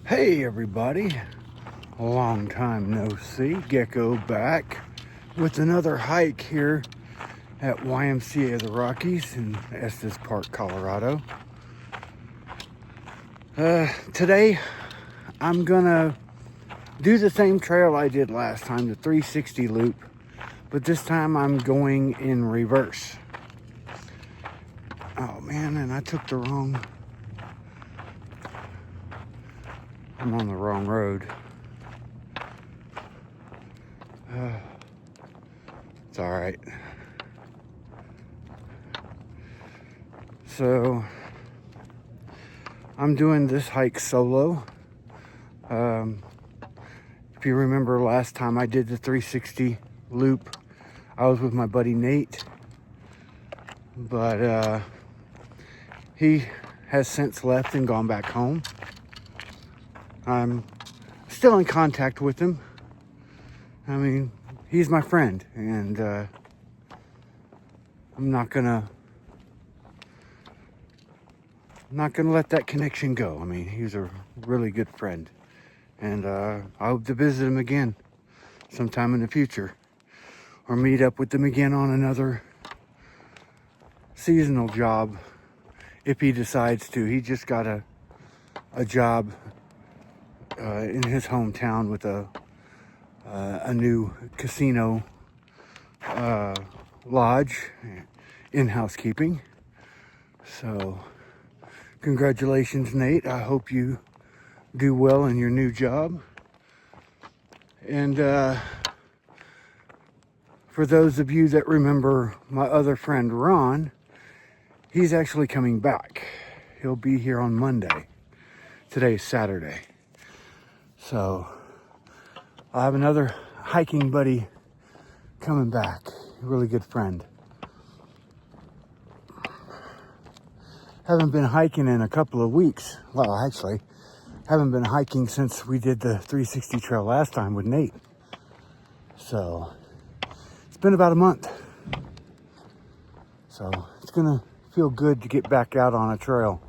Hey everybody, long time no see. Gecko back with another hike here at YMCA of the Rockies in Estes Park, Colorado. Today I'm gonna do the same trail I did last time, the 360 loop, but this time I'm going in reverse. Oh man, and I took I'm on the wrong road. It's all right. So I'm doing this hike solo. If you remember last time I did the 360 loop, I was with my buddy Nate, but he has since left and gone back home. I'm still in contact with him. I mean, he's my friend, and I'm not gonna let that connection go. I mean, he's a really good friend, and I hope to visit him again sometime in the future, or meet up with him again on another seasonal job if he decides to. He just got a job in his hometown with a new casino lodge in housekeeping. So congratulations, Nate. I hope you do well in your new job. And for those of you that remember my other friend Ron, he's actually coming back. He'll be here on Monday. Today's Saturday. So I have another hiking buddy coming back. A really good friend. Haven't been hiking in a couple of weeks. Well, actually, haven't been hiking since we did the 360 trail last time with Nate. So it's been about a month. So it's gonna feel good to get back out on a trail.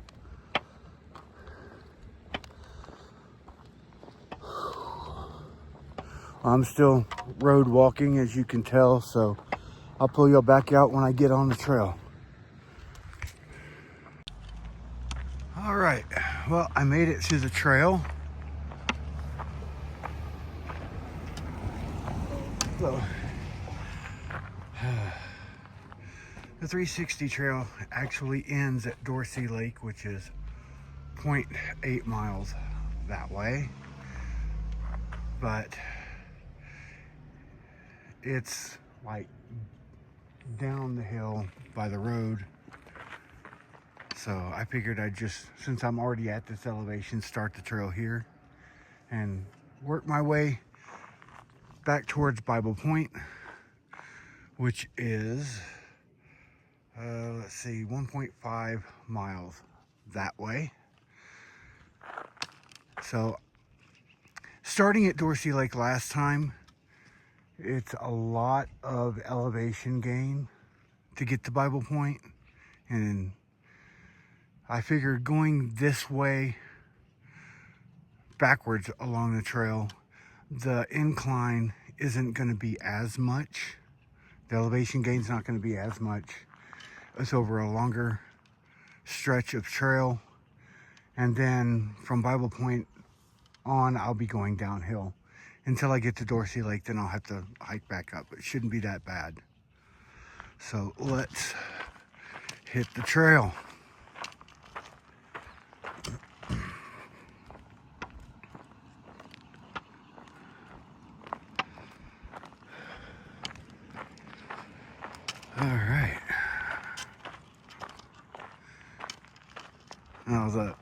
I'm still road walking, as you can tell, so I'll pull you back out when I get on the trail. All right, well, I made it to the trail. So, the 360 trail actually ends at Dorsey Lake, which is 0.8 miles that way. But it's like down the hill by the road. So I figured I'd just, since I'm already at this elevation, start the trail here and work my way back towards Bible Point, which is, let's see, 1.5 miles that way. So starting at Dorsey Lake last time, it's a lot of elevation gain to get to Bible Point, and I figured going this way backwards along the trail, the incline isn't going to be as much. The elevation gain's not going to be as much. It's over a longer stretch of trail, and then from Bible Point on, I'll be going downhill until I get to Dorsey Lake. Then I'll have to hike back up. It shouldn't be that bad. So let's hit the trail. All right. Now the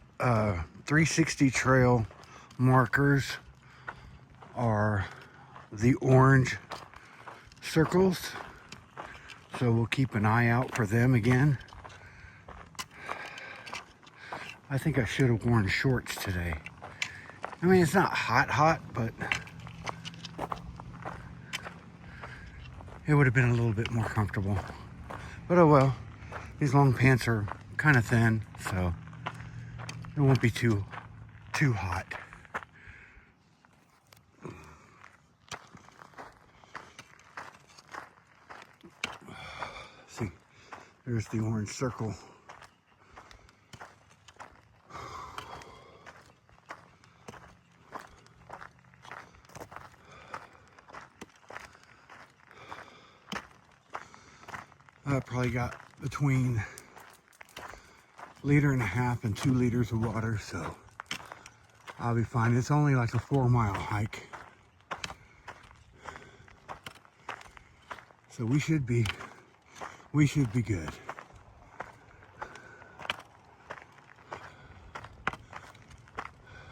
360 trail markers are the orange circles, so we'll keep an eye out for them again. I think I should have worn shorts today. I mean, it's not hot, but it would have been a little bit more comfortable. But oh well, these long pants are kind of thin, so it won't be too hot. There's the orange circle. I probably got between 1.5 liters and 2 liters of water, so I'll be fine. It's only like a 4-mile hike. So we should be good.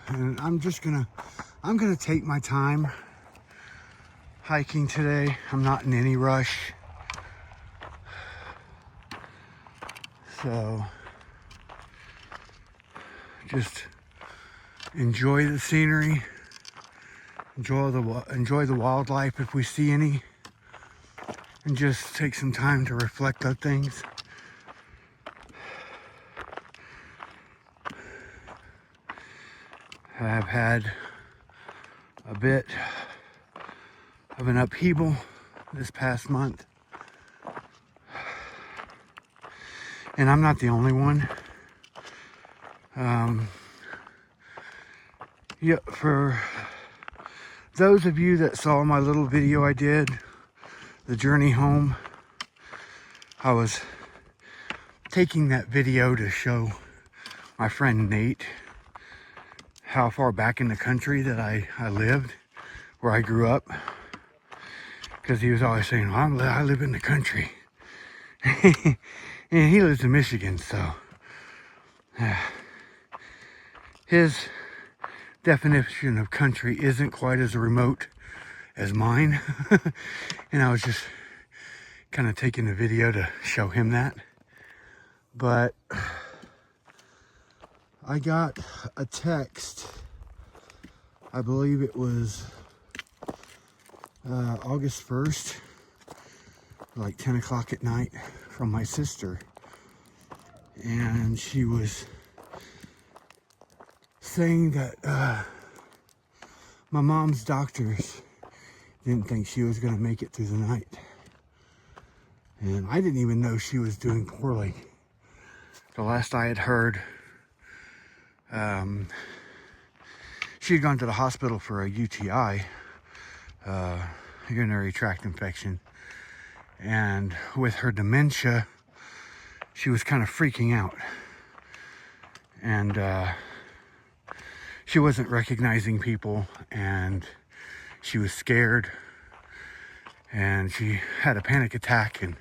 And I'm gonna take my time hiking today. I'm not in any rush. So just enjoy the scenery, enjoy the wildlife if we see any, and just take some time to reflect on things. I've had a bit of an upheaval this past month, and I'm not the only one. Yeah, for those of you that saw my little video I did, the journey home, I was taking that video to show my friend Nate how far back in the country that I lived, where I grew up, because he was always saying, well, I live in the country. And he lives in Michigan, so his definition of country isn't quite as remote as mine. And I was just kind of taking the video to show him that. But I got a text, I believe it was August 1st, like 10 o'clock at night, from my sister. And she was saying that my mom's doctors didn't think she was going to make it through the night. And I didn't even know she was doing poorly. The last I had heard, she had gone to the hospital for a UTI, urinary tract infection. And with her dementia, she was kind of freaking out. And she wasn't recognizing people, and she was scared, and she had a panic attack, and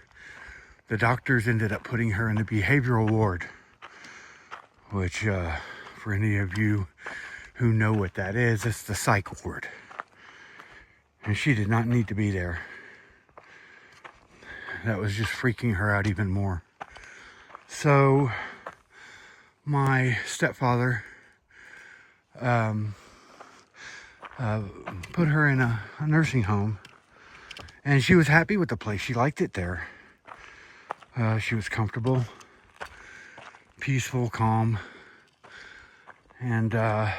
the doctors ended up putting her in the behavioral ward, which for any of you who know what that is, it's the psych ward. And she did not need to be there. That was just freaking her out even more. So my stepfather put her in a nursing home, and she was happy with the place. She liked it there. She was comfortable, peaceful, calm, and that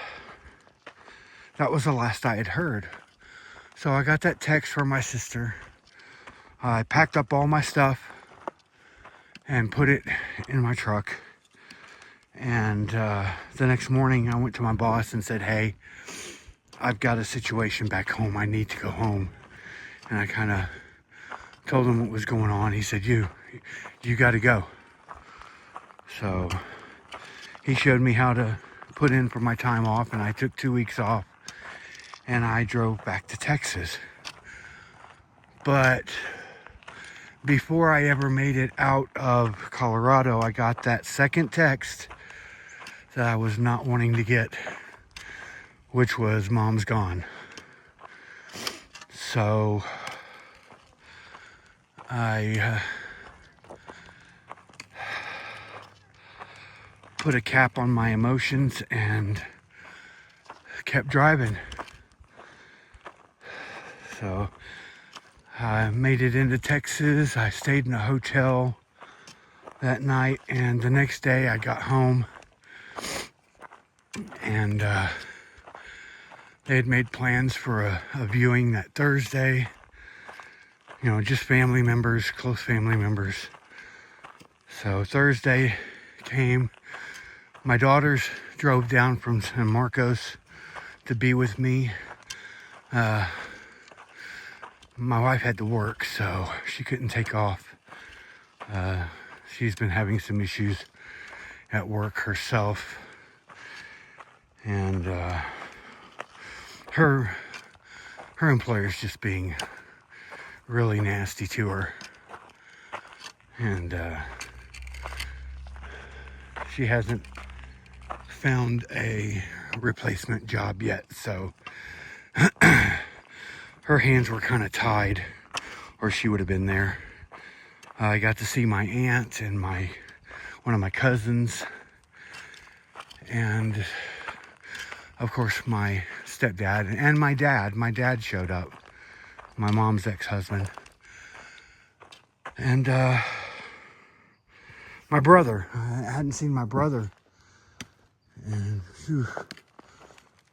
was the last I had heard. So I got that text from my sister. I packed up all my stuff and put it in my truck. And the next morning I went to my boss and said, hey, I've got a situation back home. I need to go home. And I kind of told him what was going on. He said, you got to go. So he showed me how to put in for my time off, and I took 2 weeks off, and I drove back to Texas. But before I ever made it out of Colorado, I got that second text that I was not wanting to get, which was Mom's gone. So I put a cap on my emotions and kept driving. So I made it into Texas. I stayed in a hotel that night, and the next day I got home, and they had made plans for a viewing that Thursday. You know, just family members, close family members. So Thursday came. My daughters drove down from San Marcos to be with me. My wife had to work, so she couldn't take off. She's been having some issues at work herself. And her employer's just being really nasty to her. And she hasn't found a replacement job yet, so her hands were kind of tied, or she would have been there. I got to see my aunt and one of my cousins, and of course my stepdad and my dad. My dad showed up, my mom's ex-husband, and my brother. I hadn't seen my brother in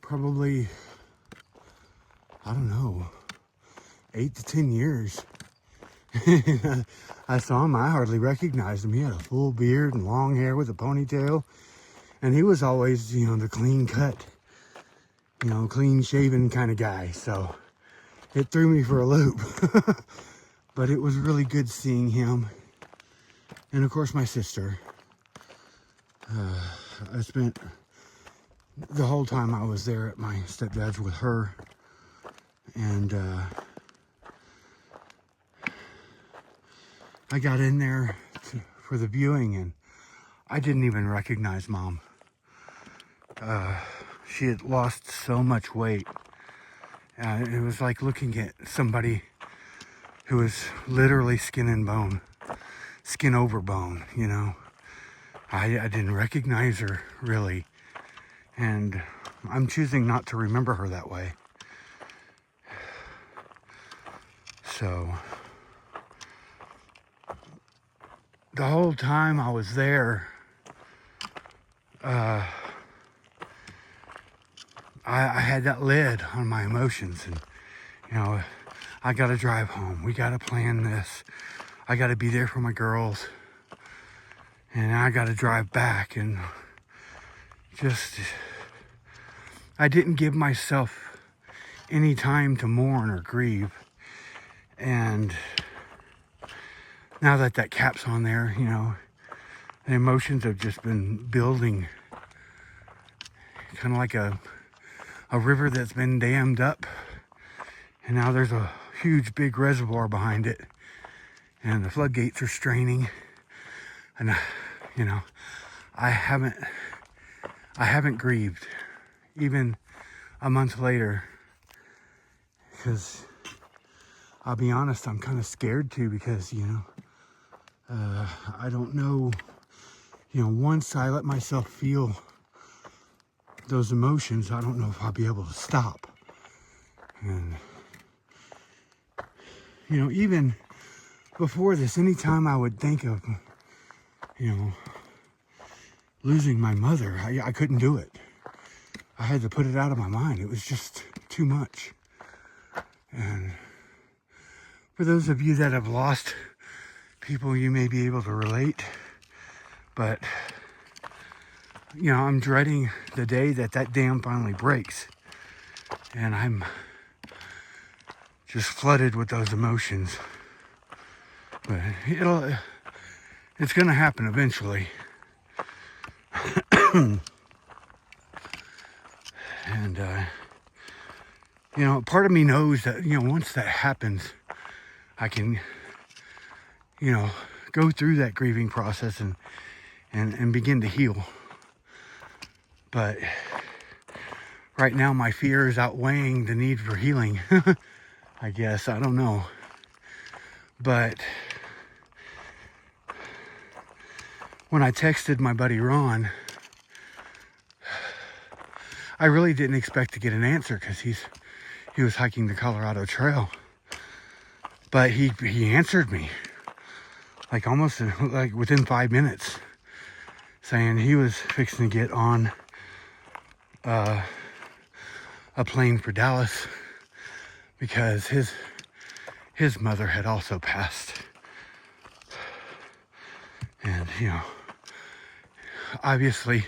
probably, I don't know, 8 to 10 years. I saw him, I hardly recognized him. He had a full beard and long hair with a ponytail. And he was always, the clean cut, clean shaven kind of guy. So it threw me for a loop. But it was really good seeing him. And of course my sister. I spent the whole time I was there at my stepdad's with her. And I got in there for the viewing, and I didn't even recognize Mom. She had lost so much weight. It was like looking at somebody who was literally skin and bone, skin over bone, I didn't recognize her, really. And I'm choosing not to remember her that way. So the whole time I was there, I had that lid on my emotions, and I gotta drive home. We gotta plan this. I gotta be there for my girls, and I gotta drive back. And I didn't give myself any time to mourn or grieve. And now that cap's on there, the emotions have just been building, kind of like a river that's been dammed up, and now there's a huge big reservoir behind it, and the floodgates are straining. And I haven't grieved even a month later, because I'll be honest, I'm kind of scared too, because I don't know, once I let myself feel those emotions, I don't know if I'll be able to stop. And even before this, anytime I would think of losing my mother, I couldn't do it. I had to put it out of my mind. It was just too much. And for those of you that have lost people, you may be able to relate, but I'm dreading the day that dam finally breaks, and I'm just flooded with those emotions. But it's gonna happen eventually. And part of me knows that once that happens, I can go through that grieving process and begin to heal. But right now my fear is outweighing the need for healing. I guess, I don't know. But when I texted my buddy Ron, I really didn't expect to get an answer, because he was hiking the Colorado Trail. But he answered me like almost like within 5 minutes, saying he was fixing to get on a plane for Dallas, because his mother had also passed. And, you know, obviously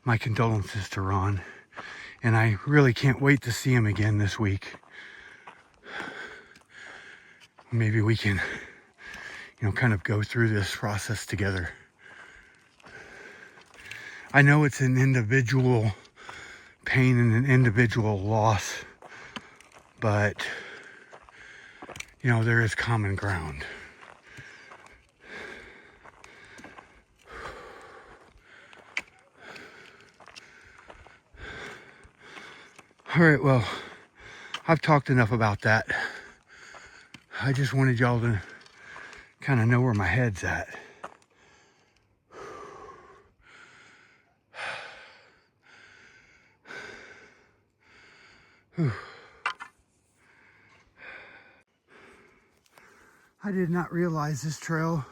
my condolences to Ron. And I really can't wait to see him again this week. Maybe we can, you know, kind of go through this process together. I know it's an individual pain and an individual loss, but, you know, there is common ground. All right, well, I've talked enough about that. I just wanted y'all to kind of know where my head's at. Whew. I did not realize this trail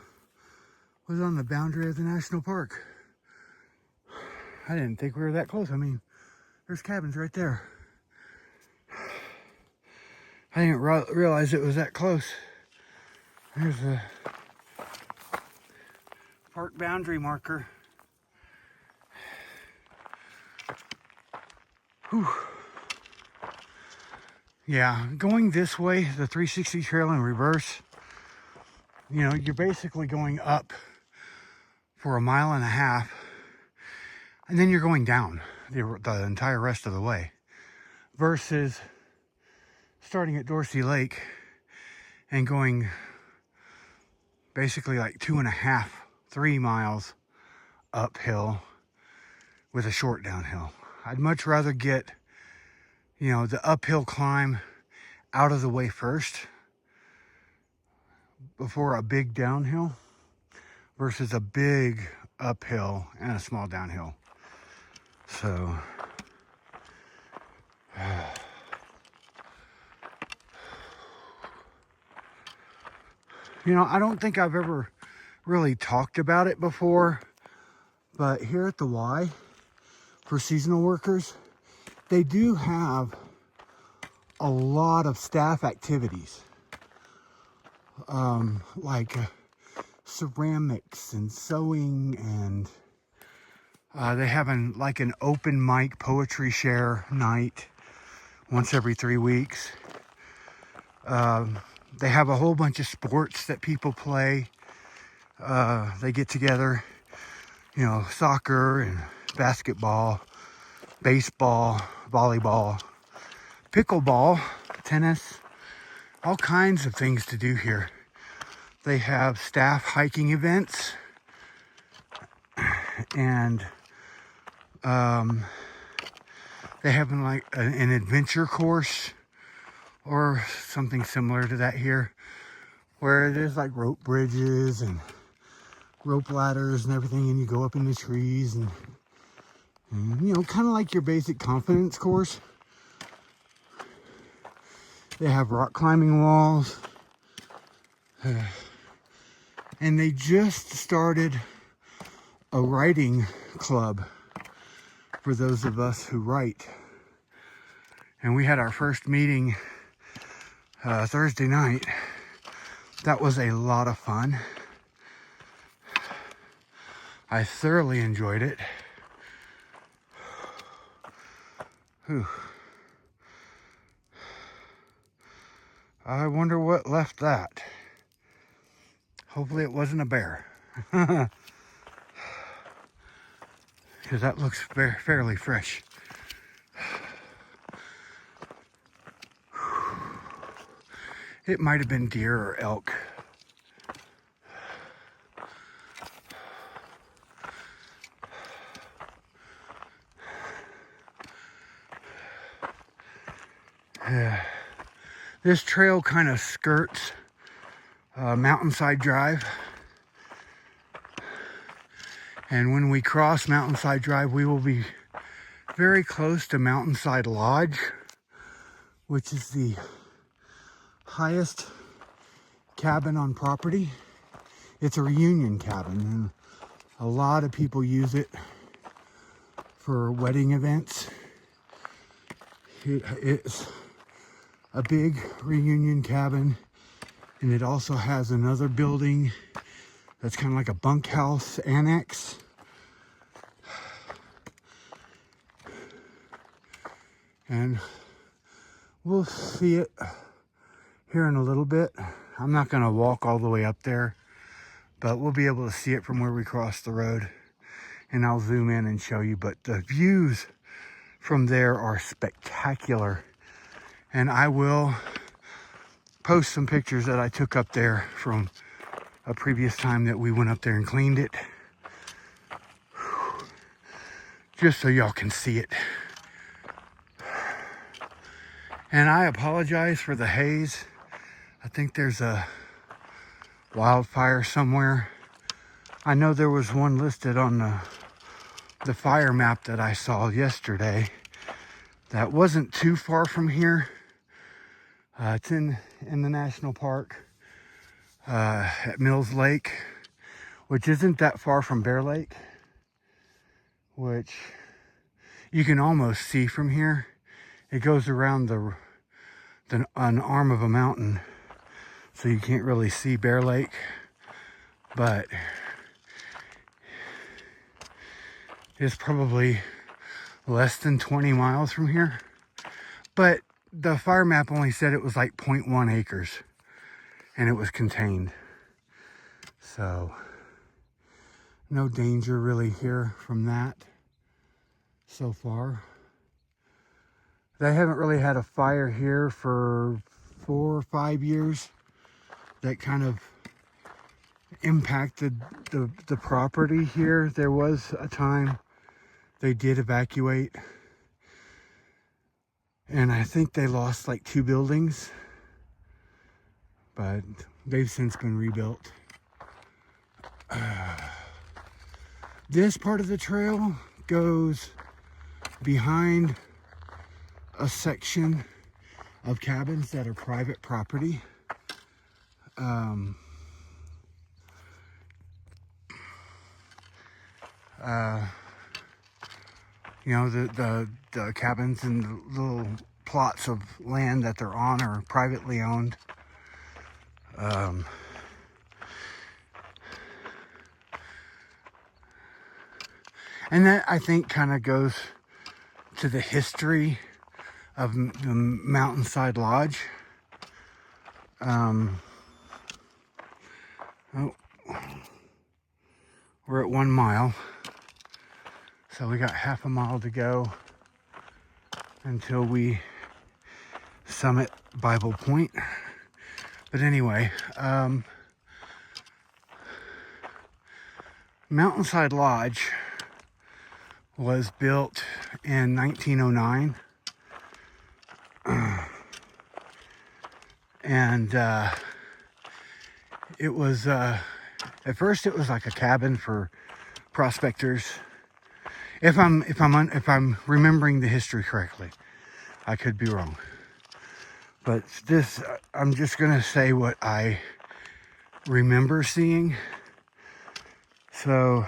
was on the boundary of the national park. I didn't think we were that close. I mean, there's cabins right there. I didn't realize it was that close. There's a park boundary marker. Whew. Yeah, going this way, the 360 trail in reverse, you know, you're basically going up for a mile and a half, and then you're going down the entire rest of the way, versus starting at Dorsey Lake and going basically like 2.5, 3 miles uphill with a short downhill. I'd much rather get, you know, the uphill climb out of the way first before a big downhill versus a big uphill and a small downhill. So, you know, I don't think I've ever really talked about it before, but here at the Y, for seasonal workers, they do have a lot of staff activities, like ceramics and sewing, and they have like an open mic poetry share night once every 3 weeks. They have a whole bunch of sports that people play. They get together, you know, soccer and basketball, baseball, volleyball, pickleball, tennis, all kinds of things to do here. They have staff hiking events, and they have like an adventure course or something similar to that here, where there's like rope bridges and rope ladders and everything, and you go up in the trees, and you know, kind of like your basic confidence course. They have rock climbing walls, and they just started a writing club for those of us who write. And we had our first meeting Thursday night. That was a lot of fun. I thoroughly enjoyed it. Whew. I wonder what left that. Hopefully it wasn't a bear. Because that looks fairly fresh. It might have been deer or elk. This trail kind of skirts Mountainside Drive. And when we cross Mountainside Drive, we will be very close to Mountainside Lodge, which is the highest cabin on property. It's a reunion cabin, and a lot of people use it for wedding events. It's a big reunion cabin, and it also has another building That's kind of like a bunkhouse annex. And we'll see it here in a little bit. I'm not going to walk all the way up there, but we'll be able to see it from where we cross the road. And I'll zoom in and show you. But the views from there are spectacular. And I will post some pictures that I took up there from a previous time that we went up there and cleaned it. Just so y'all can see it. And I apologize for the haze. I think there's a wildfire somewhere. I know there was one listed on the fire map that I saw yesterday that wasn't too far from here. It's in the national park at Mills Lake, which isn't that far from Bear Lake, which you can almost see from here. It goes around an arm of a mountain, so you can't really see Bear Lake, but it's probably less than 20 miles from here. But the fire map only said it was like 0.1 acres, and it was contained. So no danger really here from that so far. They haven't really had a fire here for 4 or 5 years that kind of impacted the property here. There was a time they did evacuate, and I think they lost like 2 buildings, but they've since been rebuilt. This part of the trail goes behind a section of cabins that are private property. You know, the cabins and the little plots of land that they're on are privately owned. And that, I think, kind of goes to the history of the Mountainside Lodge. Oh, we're at 1 mile. So we got half a mile to go until we summit Bible Point. But anyway, Mountainside Lodge was built in 1909. And it was, at first it was like a cabin for prospectors. If I'm remembering the history correctly, I could be wrong. But this, I'm just gonna say what I remember seeing. So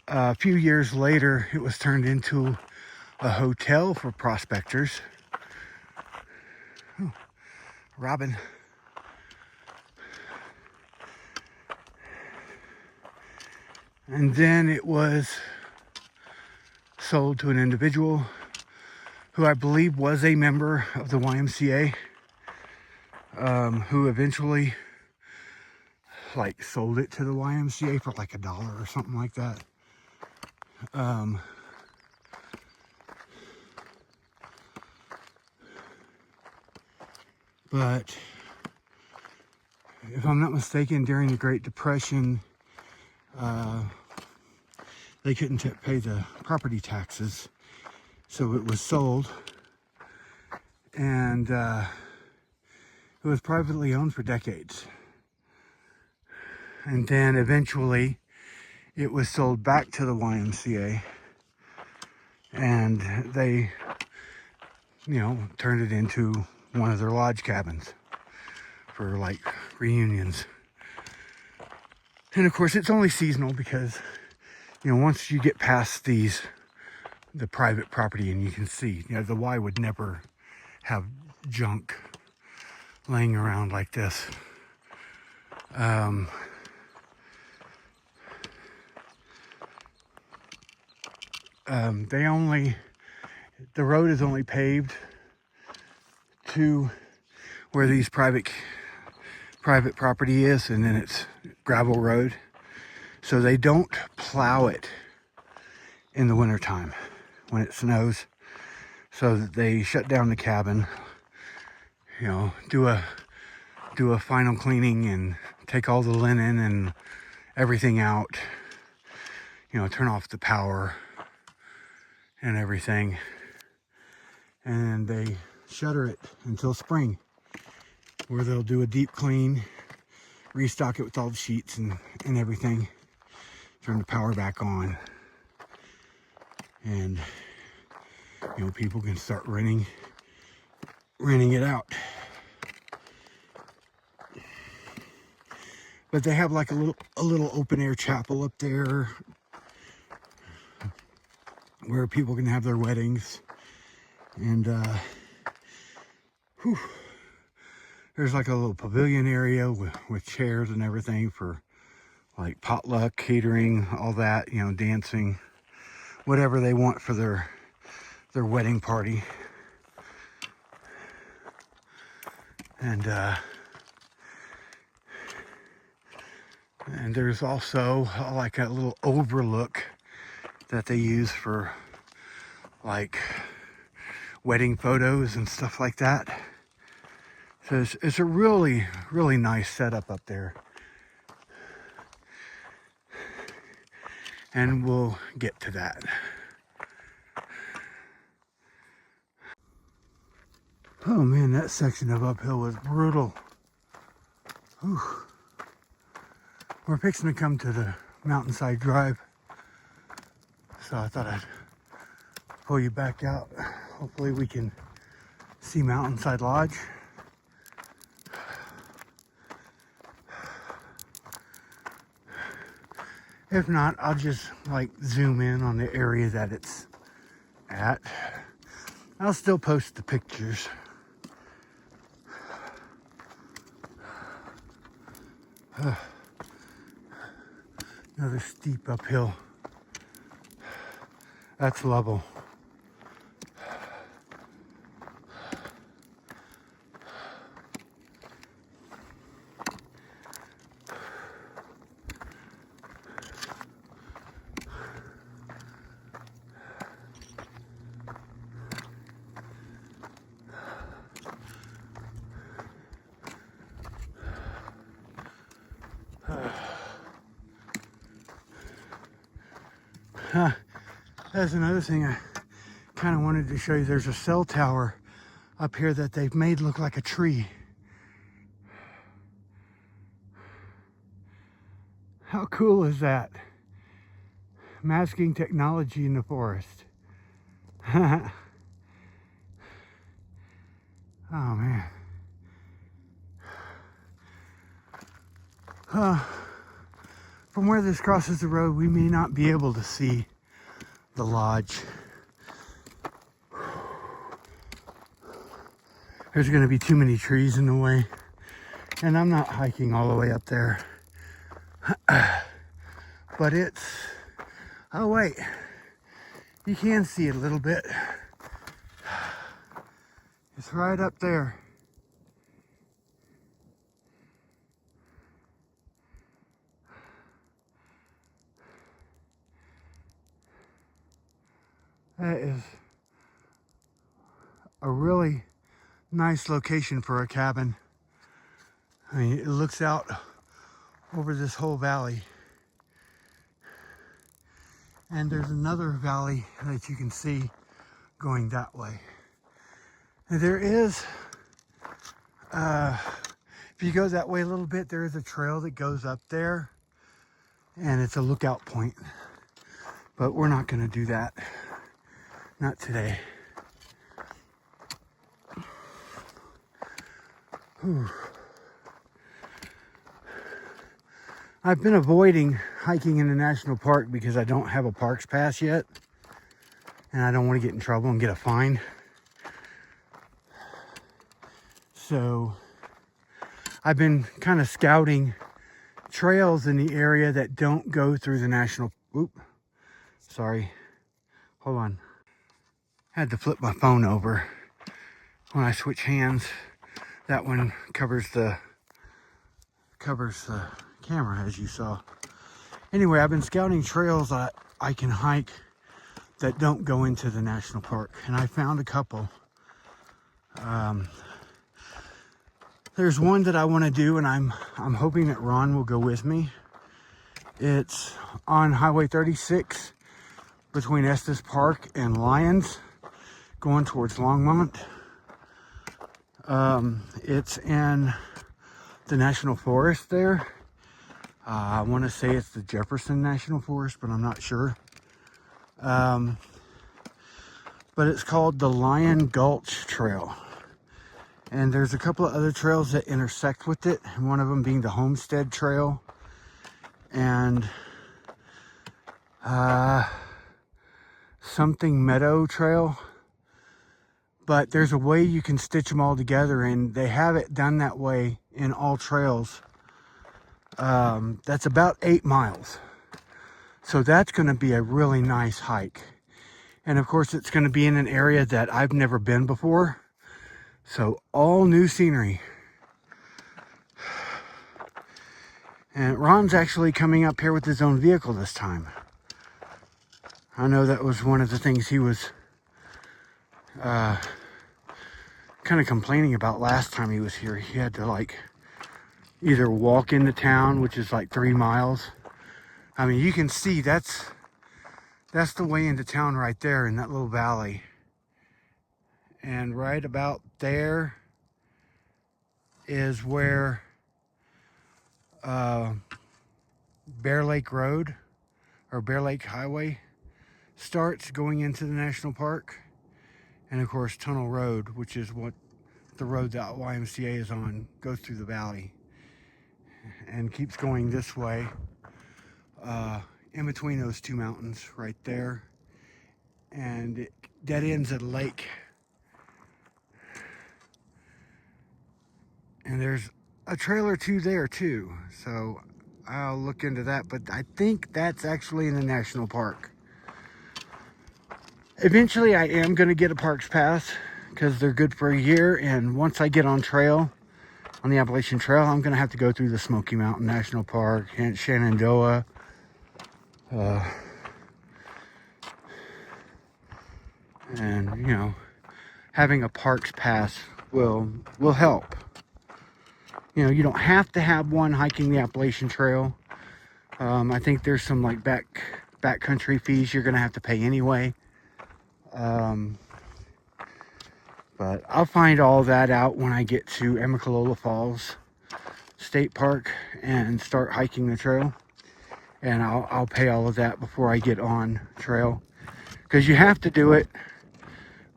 a few years later, it was turned into a hotel for prospectors. Oh, Robin. And then it was sold to an individual who I believe was a member of the YMCA, who eventually like sold it to the YMCA for like $1 or something like that. But if I'm not mistaken, during the Great Depression, they couldn't pay the property taxes, so it was sold, and it was privately owned for decades. And then eventually it was sold back to the YMCA, and they, you know, turned it into one of their lodge cabins for like reunions. And of course it's only seasonal because, you know, once you get past the private property, and you can see, you know, the Y would never have junk laying around like this. the road is only paved to where these private property is, and then it's gravel road. So they don't plow it in the wintertime when it snows. So that they shut down the cabin, you know, do a final cleaning and take all the linen and everything out, you know, turn off the power and everything, and they shutter it until spring, where they'll do a deep clean, restock it with all the sheets and everything, turn the power back on, and you know, people can start renting it out. But they have like a little open air chapel up there where people can have their weddings, and there's like a little pavilion area with chairs and everything for like potluck, catering, all that, you know, dancing, whatever they want for their wedding party. And there's also like a little overlook that they use for like wedding photos and stuff like that. So it's a really, really nice setup up there. And we'll get to that. Oh man, that section of uphill was brutal. Whew. We're fixing to come to the Mountainside Drive, so I thought I'd pull you back out. Hopefully we can see Mountainside Lodge. If not, I'll just like zoom in on the area that it's at. I'll still post the pictures. Another steep uphill. That's level. That's another thing I kind of wanted to show you. There's a cell tower up here that they've made look like a tree. How cool is that? Masking technology in the forest. Oh man. From where this crosses the road, we may not be able to see the lodge. There's going to be too many trees in the way, and I'm not hiking all the way up there. But it's, oh wait, you can see it a little bit. It's right up there. That is a really nice location for a cabin. I mean, it looks out over this whole valley. And there's another valley that you can see going that way. And there is, if you go that way a little bit, there is a trail that goes up there, and it's a lookout point. But we're not going to do that. Not today. Whew. I've been avoiding hiking in the national park because I don't have a parks pass yet, and I don't want to get in trouble and get a fine. So I've been kind of scouting trails in the area that don't go through the national, hold Hold on. Had to flip my phone over when I switch hands. That one covers the camera, as you saw. Anyway, I've been scouting trails that I can hike that don't go into the national park, and I found a couple. There's one that I want to do, and I'm hoping that Ron will go with me. It's on Highway 36 between Estes Park and Lyons, going towards Longmont. It's in the National Forest there. I want to say it's the Jefferson National Forest, but I'm not sure. But it's called the Lion Gulch Trail. And there's a couple of other trails that intersect with it. One of them being the Homestead Trail. And something Meadow Trail. But there's a way you can stitch them all together, and they have it done that way in all trails. That's about 8 miles. So that's going to be a really nice hike. And of course, it's going to be in an area that I've never been before. So all new scenery. And Ron's actually coming up here with his own vehicle this time. I know that was one of the things he was kind of complaining about last time he was here. He had to like either walk into town, which is like 3 miles. I mean, you can see that's the way into town right there in that little valley. And right about there is where Bear Lake Road or Bear Lake Highway starts going into the national park. And of course, Tunnel Road, which is what the road that YMCA is on, goes through the valley and keeps going this way in between those two mountains right there. And it dead ends at a lake. And there's a trail or two there too, so I'll look into that, but I think that's actually in the national park. Eventually I am going to get a parks pass because they're good for a year, and once I get on the Appalachian Trail, I'm going to have to go through the Smoky Mountain National Park and Shenandoah. And you know, having a parks pass will help. You know, you don't have to have one hiking the Appalachian Trail. I think there's some like backcountry fees you're going to have to pay anyway. But I'll find all that out when I get to Amicalola Falls State Park and start hiking the trail. And I'll pay all of that before I get on trail. Because you have to do it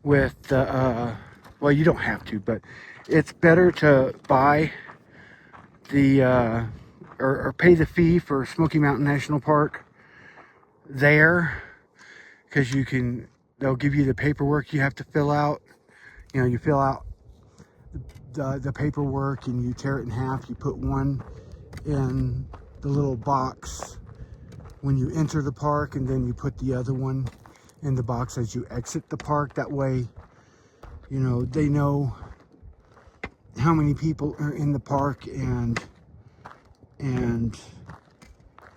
with the, well, you don't have to, but it's better to buy the or pay the fee for Smoky Mountain National Park there, because they'll give you the paperwork you have to fill out. You know, you fill out the paperwork and you tear it in half. You put one in the little box when you enter the park, and then you put the other one in the box as you exit the park. That way, you know, they know how many people are in the park, and you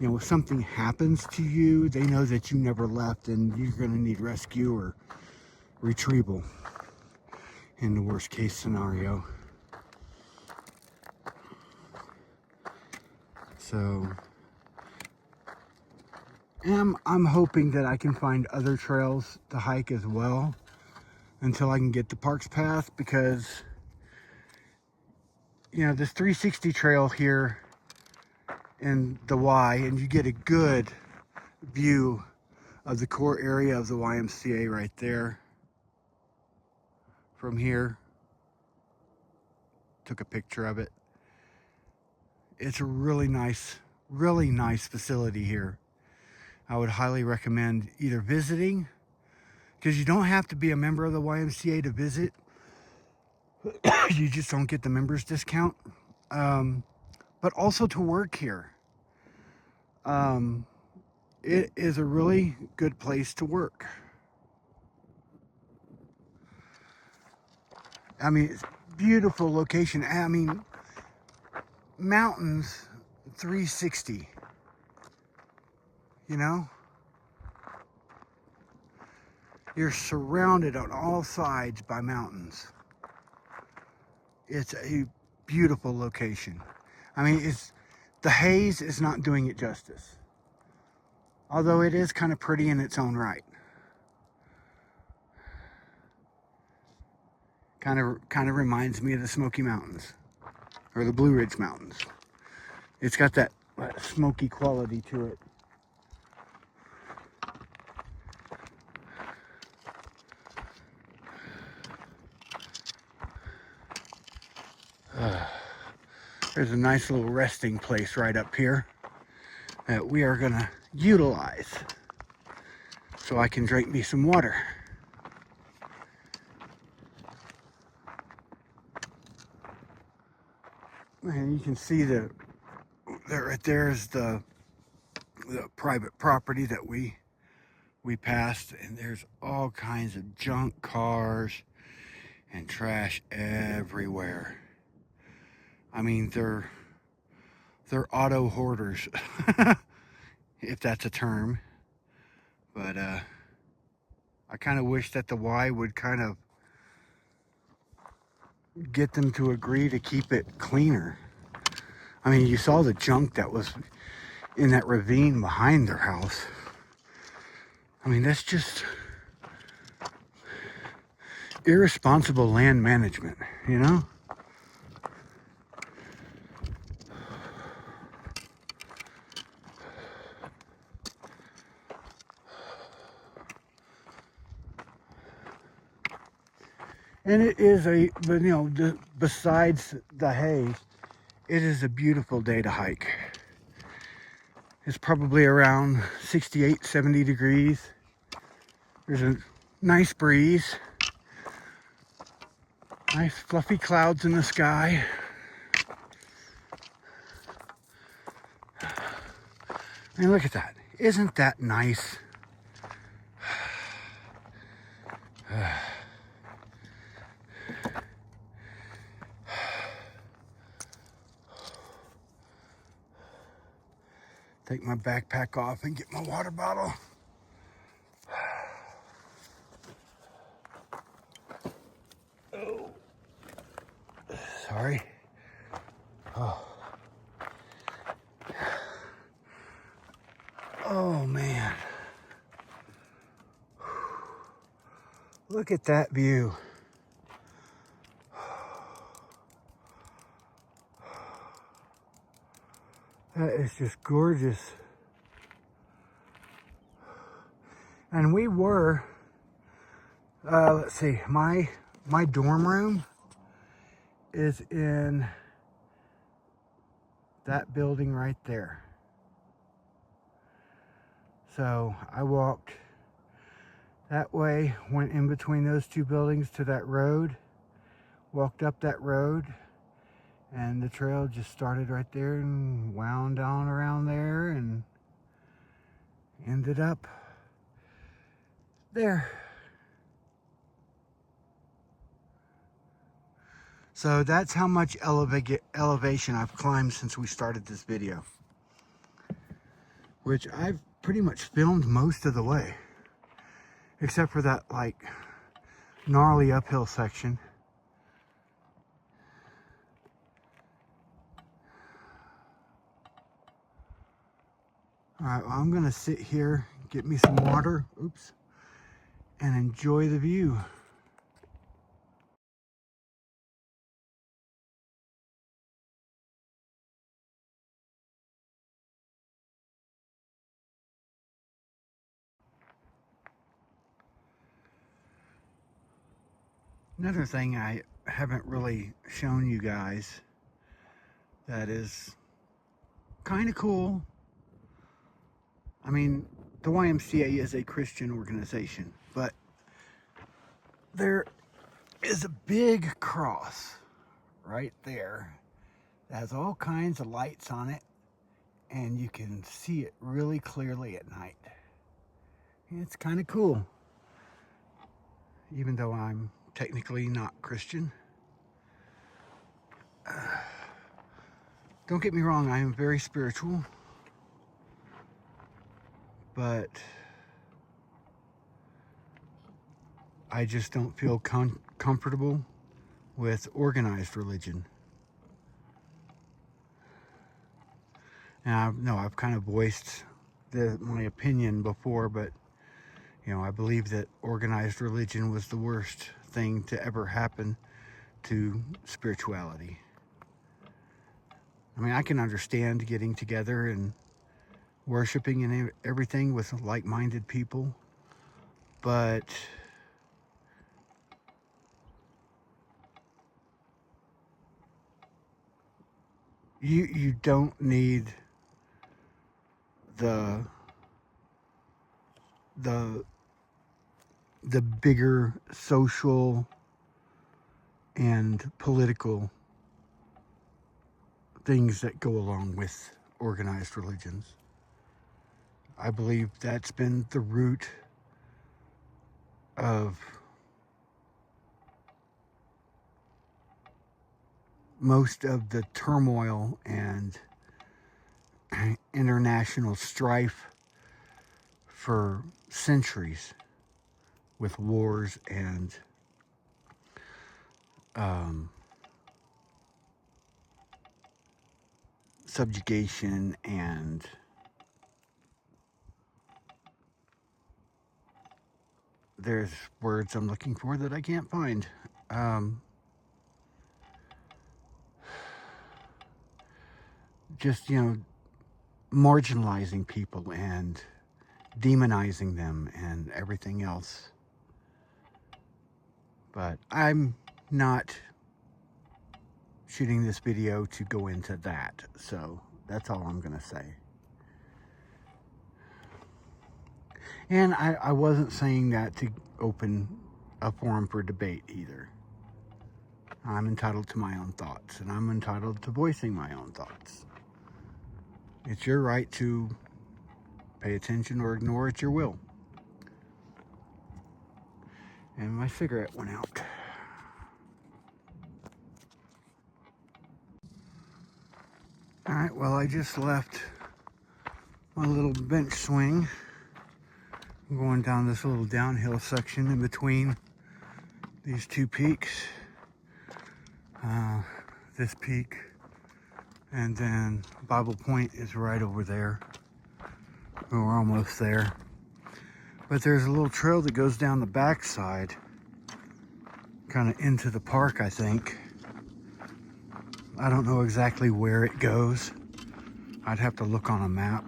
know, if something happens to you, they know that you never left and you're going to need rescue or retrieval in the worst case scenario. So I'm hoping that I can find other trails to hike as well until I can get the parks pass, because you know, this 360 trail here in the Y, and you get a good view of the core area of the YMCA right there from here. Took a picture of it. It's a really nice facility here. I would highly recommend either visiting, because you don't have to be a member of the YMCA to visit. You just don't get the members discount. But also to work here. It is a really good place to work. I mean, it's beautiful location. I mean, mountains 360, you know? You're surrounded on all sides by mountains. It's a beautiful location. I mean, the haze is not doing it justice. Although it is kind of pretty in its own right. Kind of reminds me of the Smoky Mountains or the Blue Ridge Mountains. It's got that smoky quality to it. There's a nice little resting place right up here that we are gonna utilize so I can drink me some water. And you can see that right there is the private property that we passed, and there's all kinds of junk cars and trash everywhere. I mean, they're auto hoarders, if that's a term. But I kind of wish that the Y would kind of get them to agree to keep it cleaner. I mean, you saw the junk that was in that ravine behind their house. I mean, that's just irresponsible land management, you know? And it is but you know, besides the haze, it is a beautiful day to hike. It's probably around 68, 70 degrees. There's a nice breeze. Nice fluffy clouds in the sky. And look at that. Isn't that nice? Take my backpack off and get my water bottle. Oh, sorry. Oh man. Look at that view. That is just gorgeous. And we were, let's see, my dorm room is in that building right there. So I walked that way, went in between those two buildings to that road, walked up that road, and the trail just started right there and wound down around there and ended up there. So that's how much elevation I've climbed since we started this video, which I've pretty much filmed most of the way, except for that like gnarly uphill section. All right, well, I'm gonna sit here, get me some water, oops, and enjoy the view. Another thing I haven't really shown you guys that is kind of cool. I mean, the YMCA is a Christian organization, but there is a big cross right there that has all kinds of lights on it, and you can see it really clearly at night. It's kind of cool, even though I'm technically not Christian. don't get me wrong, I am very spiritual, but I just don't feel comfortable with organized religion. And I've kind of voiced my opinion before, but I believe that organized religion was the worst thing to ever happen to spirituality. I mean, I can understand getting together and worshiping and everything with like-minded people, but you don't need the bigger social and political things that go along with organized religions. I believe that's been the root of most of the turmoil and international strife for centuries, with wars and subjugation and there's words I'm looking for that I can't find. Just, marginalizing people and demonizing them and everything else. But I'm not shooting this video to go into that, so that's all I'm gonna say. And I wasn't saying that to open a forum for debate either. I'm entitled to my own thoughts, and I'm entitled to voicing my own thoughts. It's your right to pay attention or ignore at your will. And my cigarette went out. Alright, well, I just left my little bench swing. I'm going down this little downhill section in between these two peaks. This peak, and then Bible Point is right over there. We're almost there. But there's a little trail that goes down the backside, kind of into the park, I think. I don't know exactly where it goes. I'd have to look on a map.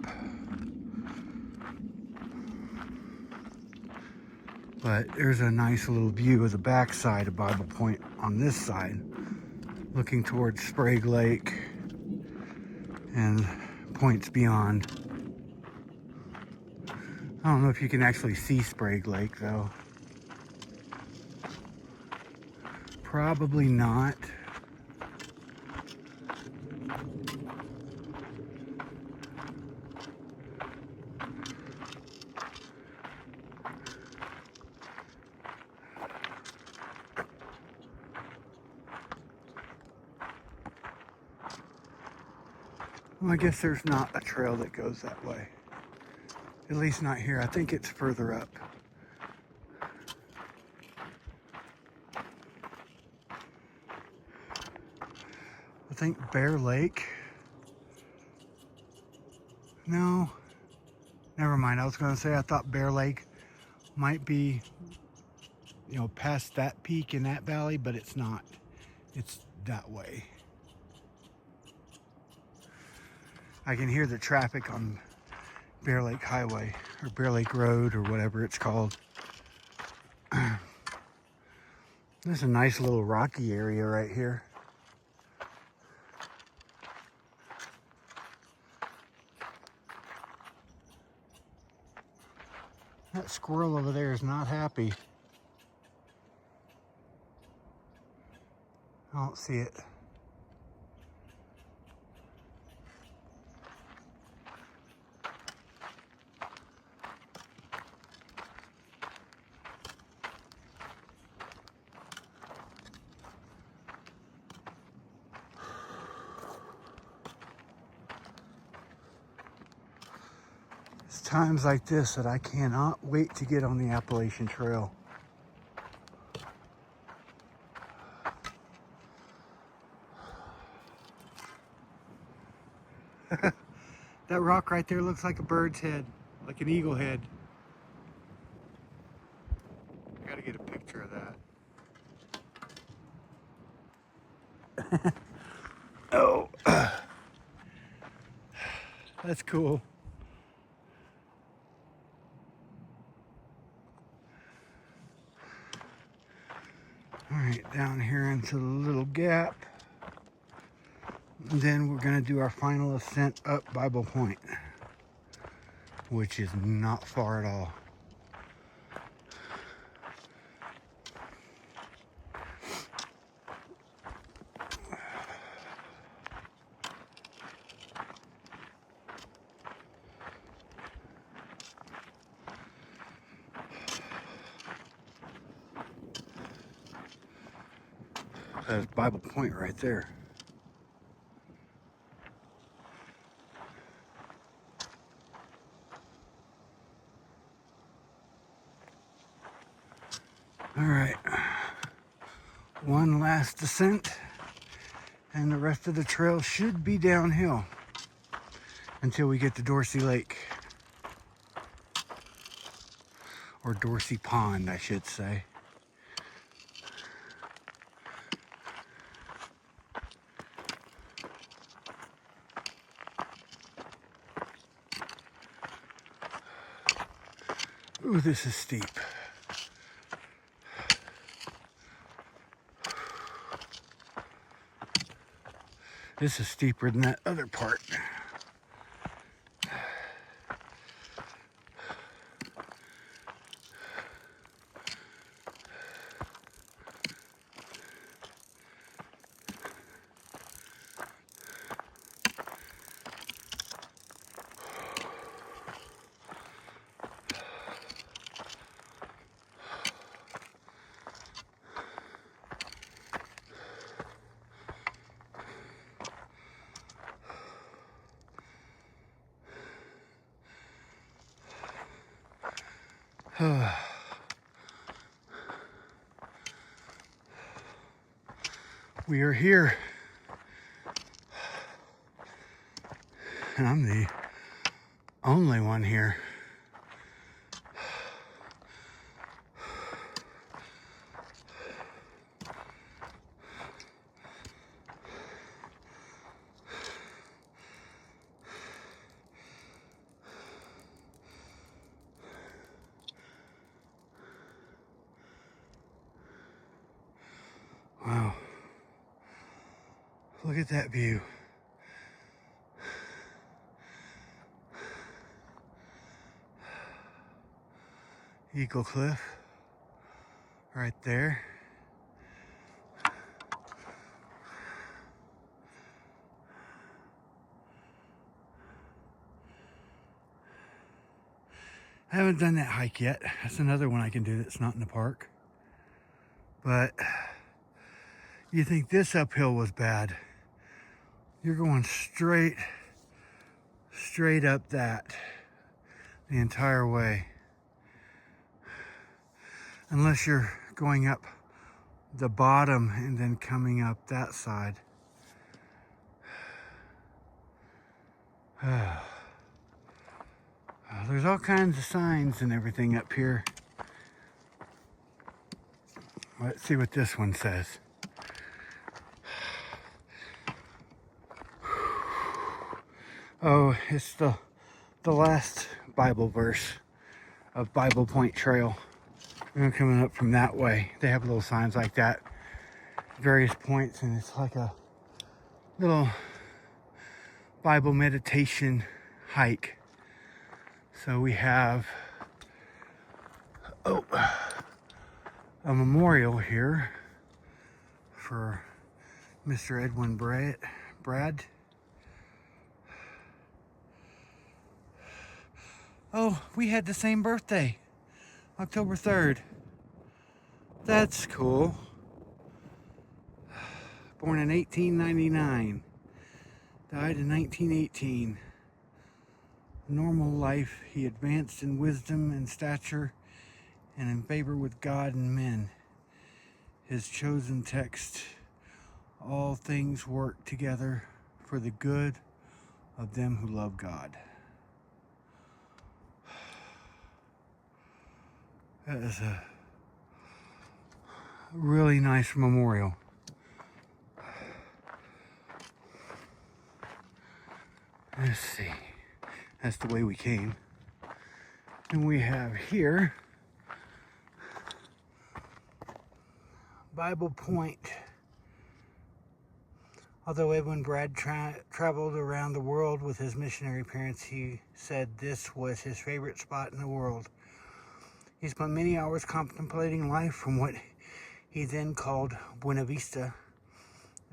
But there's a nice little view of the backside of Bible Point on this side, looking towards Sprague Lake and points beyond. I don't know if you can actually see Sprague Lake though. Probably not. Well, I guess there's not a trail that goes that way. At least not here. I think it's further up. I think Bear Lake. No, never mind. I was going to say I thought Bear Lake might be, past that peak in that valley, but it's not. It's that way. I can hear the traffic on Bear Lake Highway, or Bear Lake Road, or whatever it's called. There's a nice little rocky area right here. That squirrel over there is not happy. I don't see it. times like this that I cannot wait to get on the Appalachian Trail. That rock right there looks like a bird's head, like an eagle head. I gotta get a picture of that. Oh, that's cool. All right, down here into the little gap. And then we're gonna do our final ascent up Bible Point, which is not far at all. That's Bible Point right there. All right, one last descent, and the rest of the trail should be downhill until we get to Dorsey Lake, or Dorsey Pond, I should say. Ooh, this is steep. This is steeper than that other part. We are here, and I'm the only one here. Wow. Look at that view. Eagle Cliff right there. I haven't done that hike yet. That's another one I can do that's not in the park. But you think this uphill was bad. You're going straight up that the entire way. Unless you're going up the bottom and then coming up that side. There's all kinds of signs and everything up here. Let's see what this one says. Oh, it's the last Bible verse of Bible Point Trail. I'm coming up from that way. They have little signs like that, various points, and it's like a little Bible meditation hike. So we have a memorial here for Mr. Edwin Brad. Oh, we had the same birthday, October 3rd. That's cool. Born in 1899, died in 1918. normal life, he advanced in wisdom and stature and in favor with God and men. His chosen text, all things work together for the good of them who love God. That is a really nice memorial. Let's see. That's the way we came. And we have here Bible Point. Although Edwin Brad traveled around the world with his missionary parents, he said this was his favorite spot in the world. He spent many hours contemplating life from what he then called Buena Vista.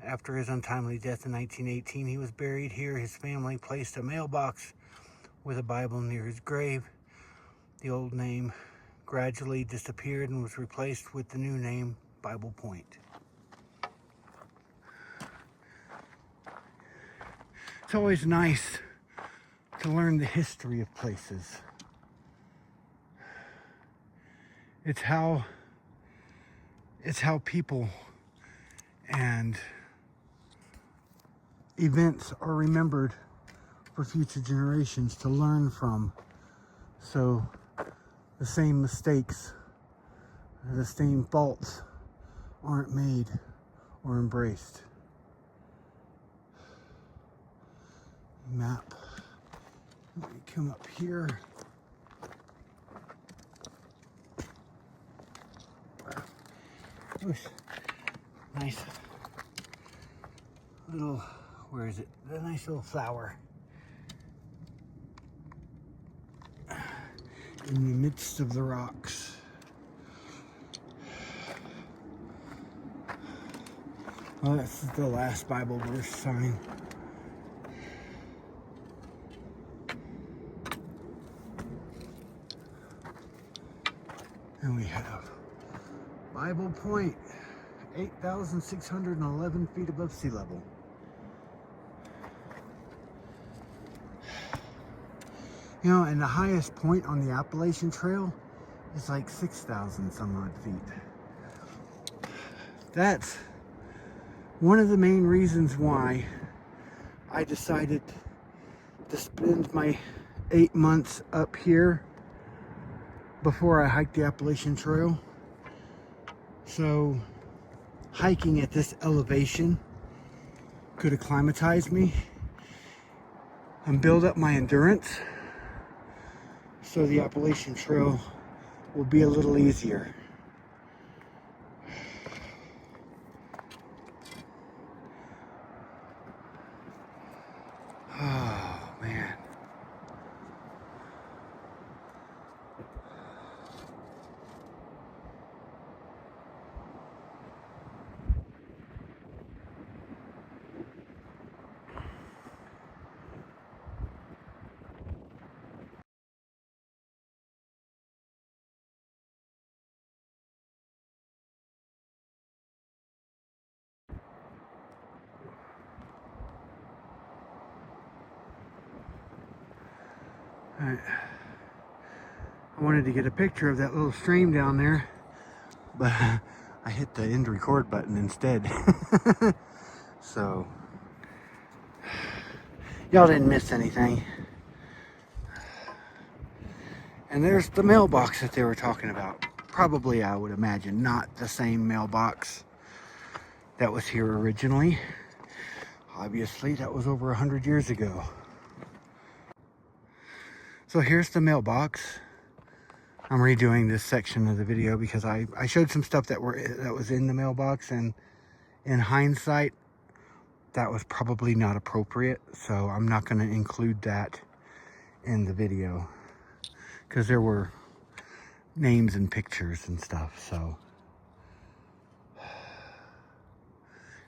After his untimely death in 1918, he was buried here. His family placed a mailbox with a Bible near his grave. The old name gradually disappeared and was replaced with the new name, Bible Point. It's always nice to learn the history of places. It's how people and events are remembered for future generations to learn from. So the same mistakes, the same faults aren't made or embraced. Map. Let me come up here. Nice little, where is it? A nice little flower in the midst of the rocks. Well, that's the last Bible verse sign. And we have Bible Point, 8,611 feet above sea level. You know, and the highest point on the Appalachian Trail is like 6,000 some odd feet. That's one of the main reasons why I decided to spend my 8 months up here before I hiked the Appalachian Trail. So hiking at this elevation could acclimatize me and build up my endurance, so the Appalachian Trail will be a little easier. Oh man. Alright. I wanted to get a picture of that little stream down there, but I hit the end record button instead. So, y'all didn't miss anything. And there's the mailbox that they were talking about. Probably, I would imagine, not the same mailbox that was here originally. Obviously, that was over 100 years ago. So here's the mailbox. I'm redoing this section of the video because I showed some stuff that was in the mailbox, and in hindsight, that was probably not appropriate. So I'm not going to include that in the video because there were names and pictures and stuff. So,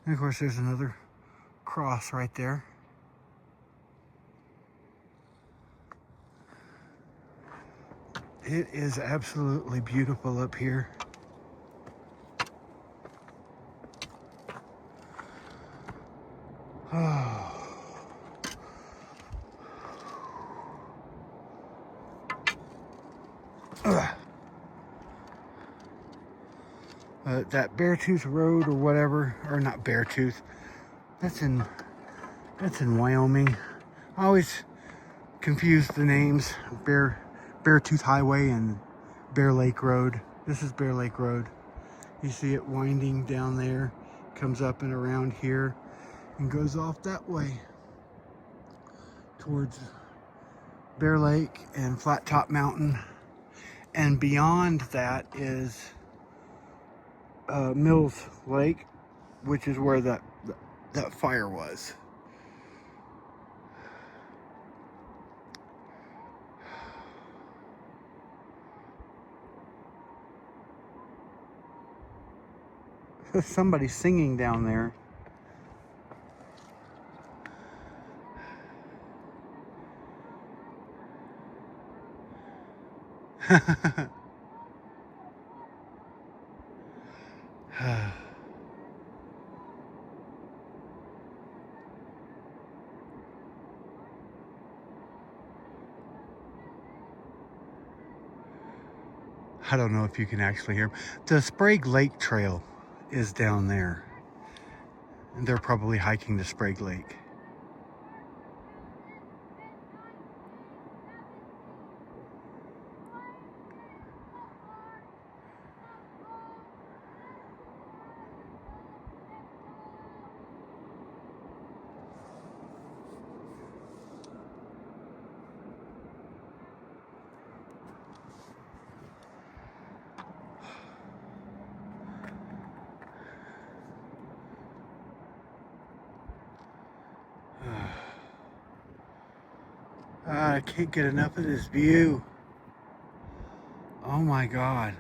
and of course, there's another cross right there. It is absolutely beautiful up here. Oh. that Beartooth Road or whatever, or not Beartooth. That's in Wyoming. I always confuse the names. Beartooth Highway and Bear Lake Road. This is Bear Lake Road. You see it winding down there, comes up and around here, and goes off that way towards Bear Lake and Flat Top Mountain. And beyond that is Mills Lake, which is where that fire was. Somebody's singing down there. I don't know if you can actually hear. The Sprague Lake Trail is down there. And they're probably hiking to Sprague Lake. I can't get enough of this view. Oh my God.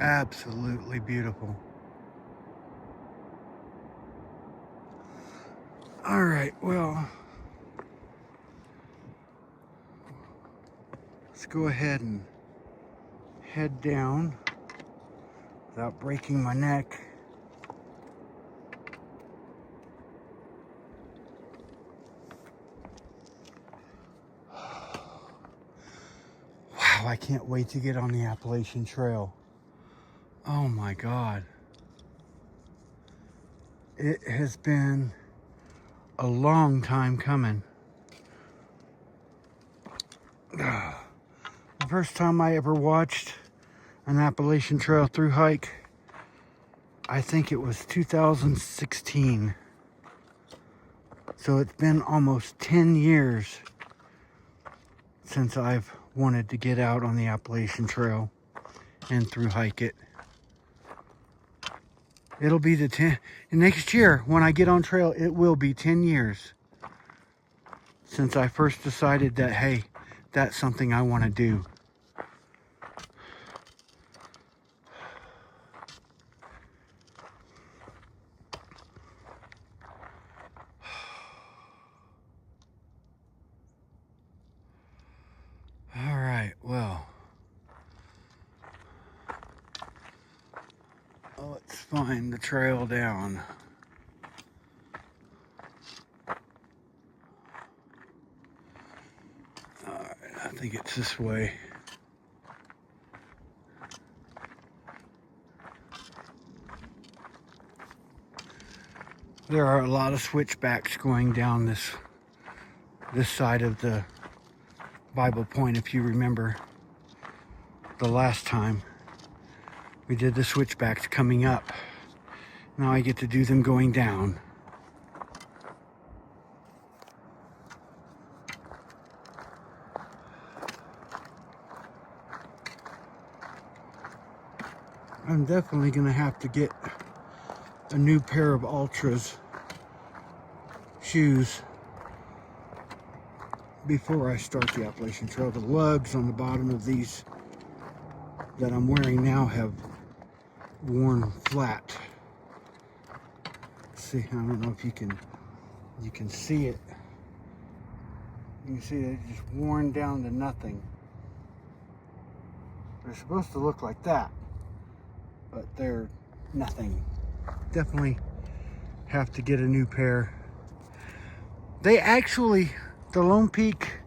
Absolutely beautiful. All right, well, let's go ahead and head down without breaking my neck. Wow, I can't wait to get on the Appalachian Trail. Oh my God. It has been a long time coming. The first time I ever watched an Appalachian Trail through hike, I think it was 2016. So it's been almost 10 years since I've wanted to get out on the Appalachian Trail and through hike it. It'll be next year when I get on trail, it will be 10 years since I first decided that, hey, that's something I want to do. All right, well, let's find the trail down. All right, I think it's this way. There are a lot of switchbacks going down this side of the Bible Point, if you remember the last time we did the switchbacks coming up. Now I get to do them going down. I'm definitely gonna have to get a new pair of Ultras shoes before I start the Appalachian Trail. The lugs on the bottom of these that I'm wearing now have worn flat. See, I don't know if you can see it. You can see they're just worn down to nothing. They're supposed to look like that, but they're nothing. Definitely have to get a new pair. They actually, the Lone Peak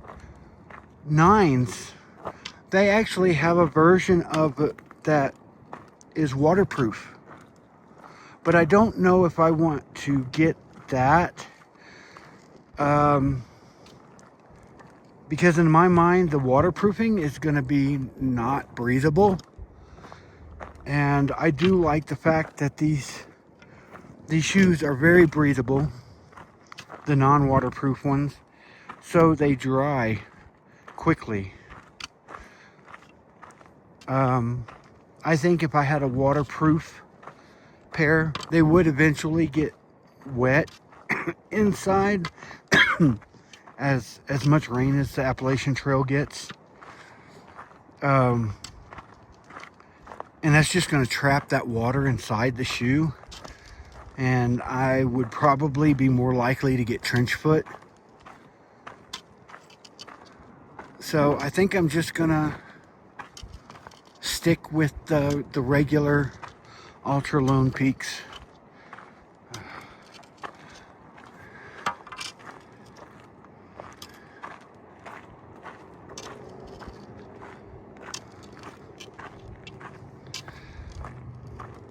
9s, they actually have a version of it that is waterproof. But I don't know if I want to get that. Because in my mind, the waterproofing is going to be not breathable. And I do like the fact that these shoes are very breathable, the non-waterproof ones, so they dry quickly. I think if I had a waterproof pair, they would eventually get wet inside as much rain as the Appalachian Trail gets. And that's just going to trap that water inside the shoe. And I would probably be more likely to get trench foot. So I think I'm just going to stick with the regular Ultra Lone Peaks.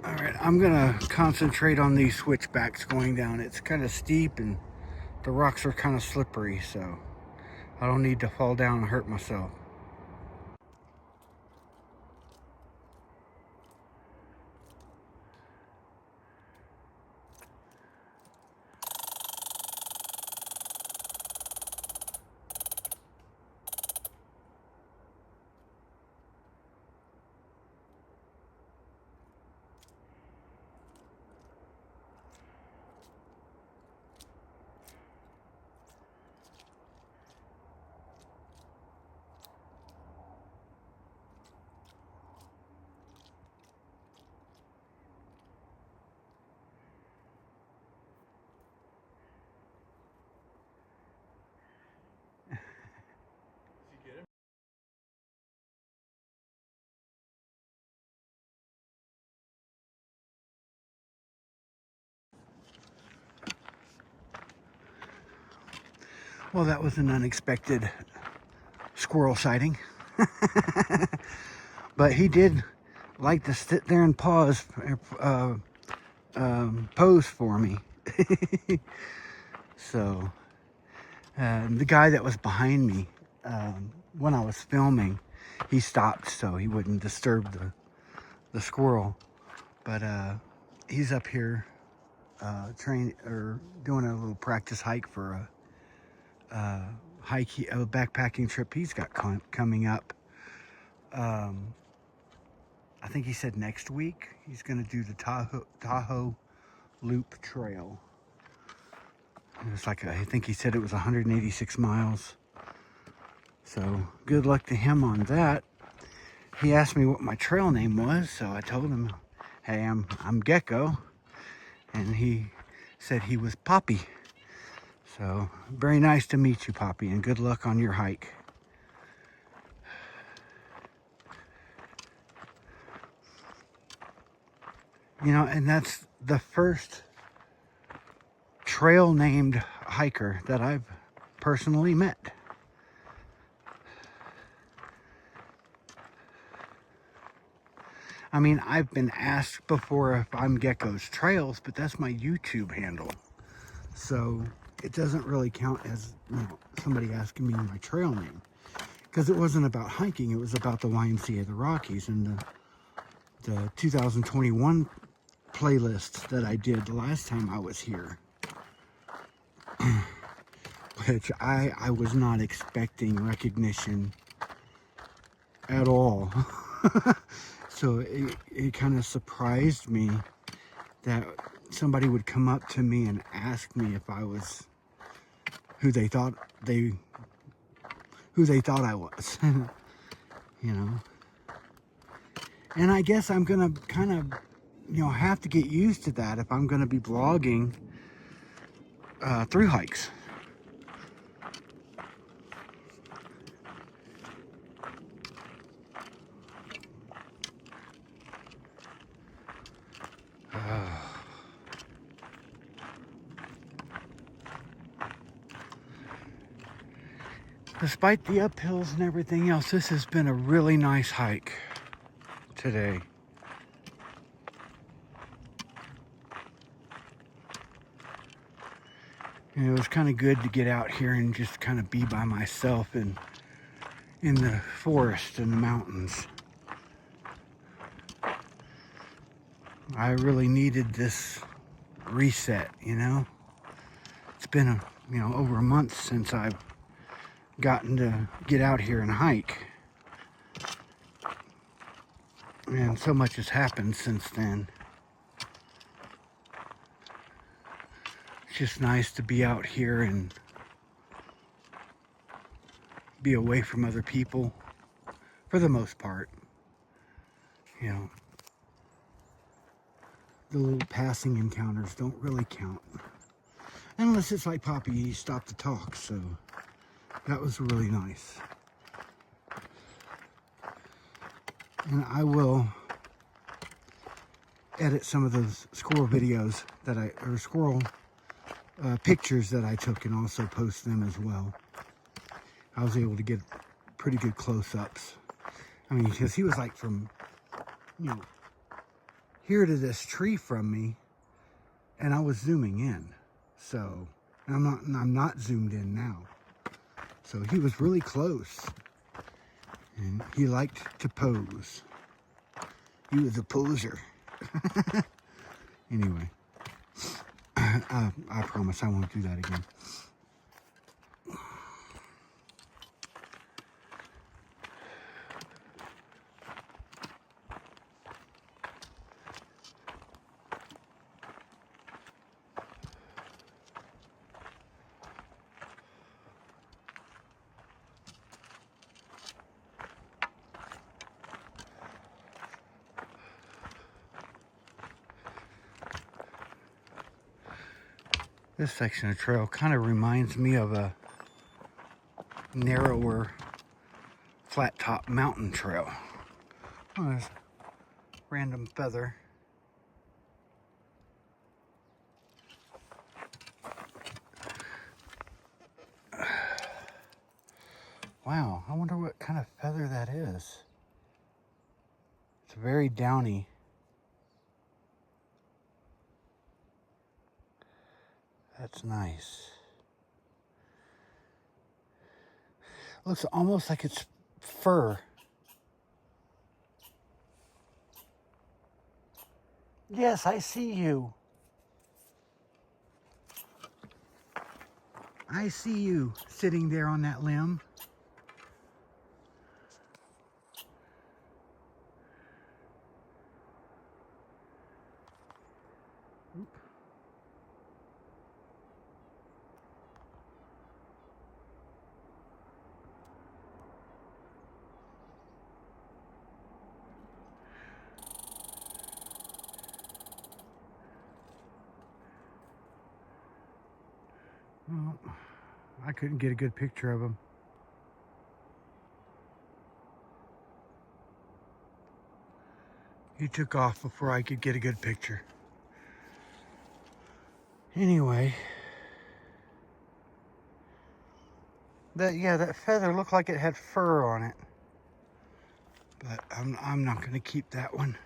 Alright, I'm gonna concentrate on these switchbacks going down. It's kind of steep and the rocks are kind of slippery, so I don't need to fall down and hurt myself. Well, that was an unexpected squirrel sighting. But he did like to sit there and pose for me. So the guy that was behind me when I was filming, he stopped so he wouldn't disturb the squirrel. But he's up here doing a little practice hike for a backpacking trip he's got coming up. I think he said next week he's going to do the Tahoe Loop Trail. And it's like I think he said it was 186 miles. So good luck to him on that. He asked me what my trail name was, so I told him, "Hey, I'm Gecko," and he said he was Poppy. So very nice to meet you, Poppy, and good luck on your hike. You know, and that's the first trail named hiker that I've personally met. I mean, I've been asked before if I'm Gecko's Trails, but that's my YouTube handle. So it doesn't really count as, you know, somebody asking me my trail name. Because it wasn't about hiking, it was about the YMCA of the Rockies and the 2021 playlist that I did the last time I was here. Which I was not expecting recognition at all. So it kind of surprised me that somebody would come up to me and ask me if I was who they thought I was. You know. And I guess I'm gonna kind of, you know, have to get used to that if I'm gonna be vlogging through hikes. Despite the uphills and everything else, this has been a really nice hike today. And it was kind of good to get out here and just kind of be by myself and in the forest and the mountains. I really needed this reset, you know. It's been over a month since I've gotten to get out here and hike, and so much has happened since then. It's just nice to be out here and be away from other people for the most part. You know, the little passing encounters don't really count. Unless it's like Poppy, you stop to talk, so that was really nice. And I will edit some of those squirrel videos or squirrel pictures that I took, and also post them as well. I was able to get pretty good close-ups. I mean, because he was like from, here to this tree from me, and I was zooming in. So I'm not zoomed in now. So he was really close, and he liked to pose. He was a poser. Anyway, I promise I won't do that again. This section of trail kind of reminds me of a narrower, flat top mountain trail. Oh, there's a random feather. Wow, I wonder what kind of feather that is. It's very downy. That's nice. Looks almost like it's fur. Yes, I see you. I see you sitting there on that limb. Well, I couldn't get a good picture of him. He took off before I could get a good picture. Anyway, that feather looked like it had fur on it, but I'm not gonna keep that one.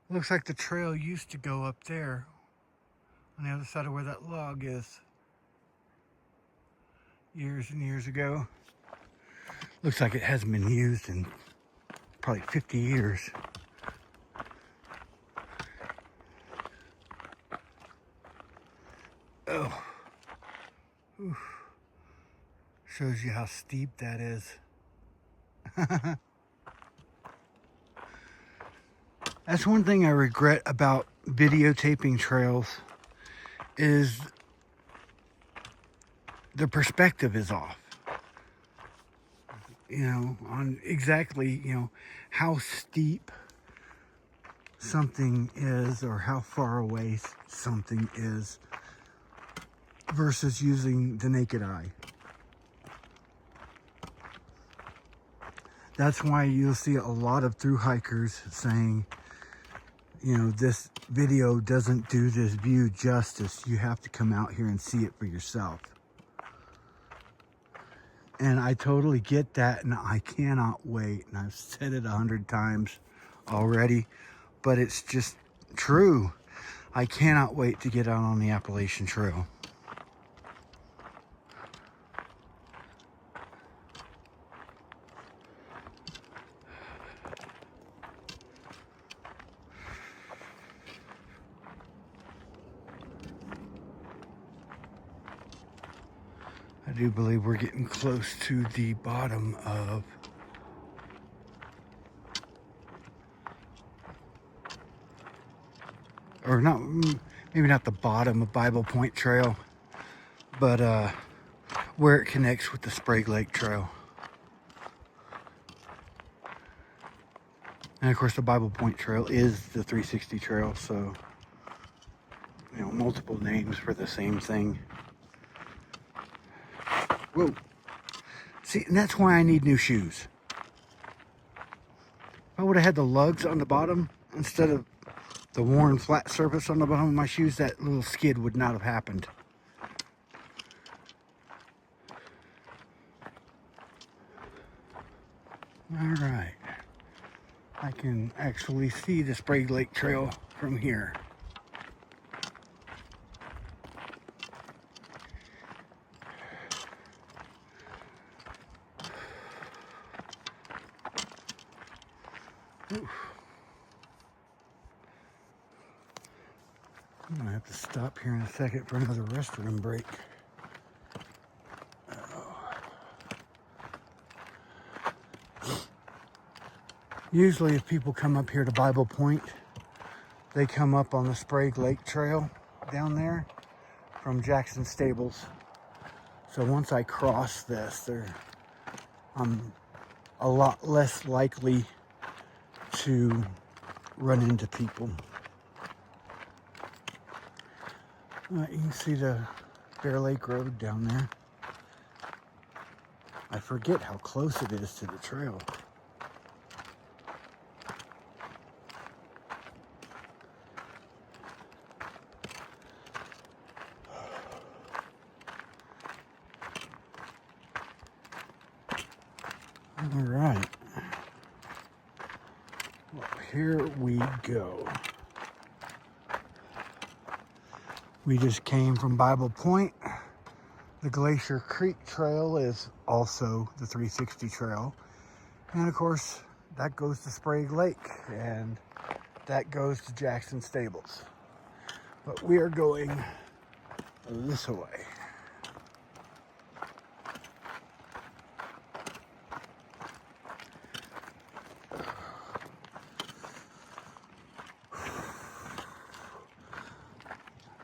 Looks like the trail used to go up there on the other side of where that log is. Years and years ago. Looks like it hasn't been used in probably 50 years. Oh. Oof. Shows you how steep that is. That's one thing I regret about videotaping trails, is the perspective is off. On exactly, how steep something is or how far away something is versus using the naked eye. That's why you'll see a lot of thru hikers saying, you know, this video doesn't do this view justice. You have to come out here and see it for yourself. And I totally get that, and I cannot wait. And I've said it 100 times already, but it's just true. I cannot wait to get out on the Appalachian Trail. I do believe we're getting close to the bottom of or not, maybe not the bottom of Bible Point Trail, but where it connects with the Sprague Lake Trail. And of course the Bible Point Trail is the 360 Trail, so, you know, multiple names for the same thing. Whoa. See, and that's why I need new shoes. If I would have had the lugs on the bottom instead of the worn flat surface on the bottom of my shoes, that little skid would not have happened. All right. I can actually see the Sprague Lake Trail from here. Oof. I'm gonna have to stop here in a second for another restroom break. Usually if people come up here to Bible Point, they come up on the Sprague Lake Trail down there from Jackson Stables. So once I cross this, I'm a lot less likely to run into people. You can see the Bear Lake Road down there. I forget how close it is to the trail. All right. Well, here we go. We just came from Bible Point. The Glacier Creek Trail is also the 360 Trail. And of course, that goes to Sprague Lake, and that goes to Jackson Stables. But we are going this way.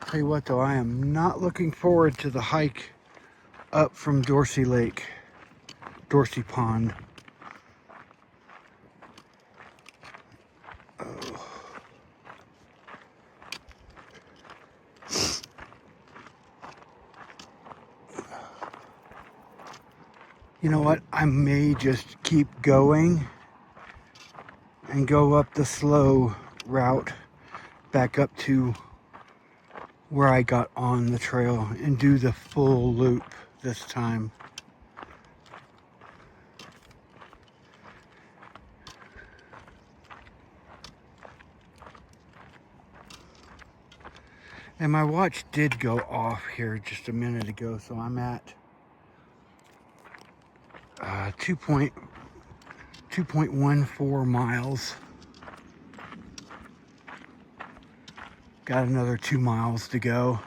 Tell you what though, I am not looking forward to the hike up from Dorsey Lake, Dorsey Pond. Oh. You know what, I may just keep going and go up the slow route back up to where I got on the trail and do the full loop this time. And my watch did go off here just a minute ago, so I'm at 2.14 miles. Got another 2 miles to go.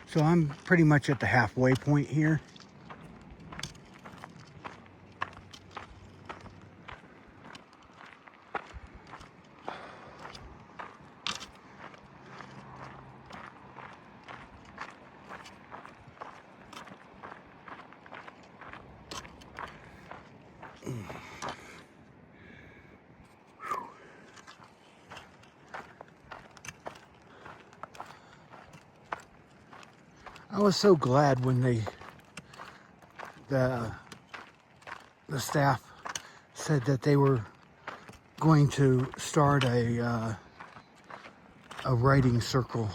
So I'm pretty much at the halfway point here. I was so glad when the staff said that they were going to start a writing circle.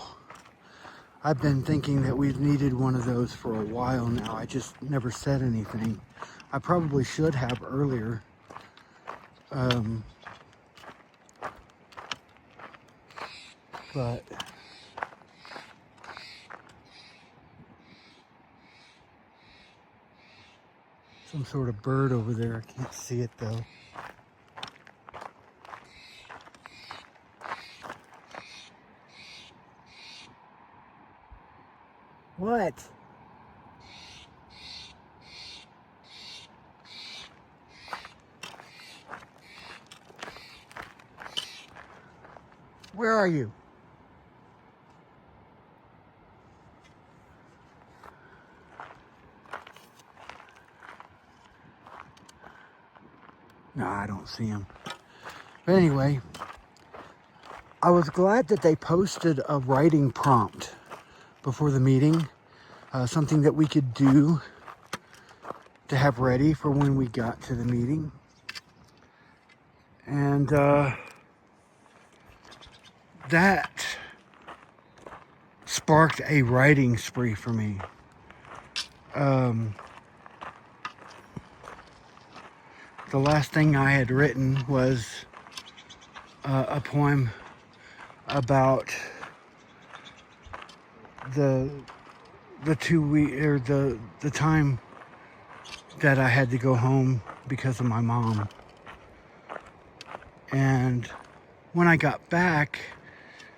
I've been thinking that we've needed one of those for a while now. I just never said anything. I probably should have earlier. But some sort of bird over there. I can't see it though. What? Where are you? No, I don't see him. But anyway, I was glad that they posted a writing prompt before the meeting. Something that we could do to have ready for when we got to the meeting. And that sparked a writing spree for me. The last thing I had written was a poem about the 2 week or the time that I had to go home because of my mom. And when I got back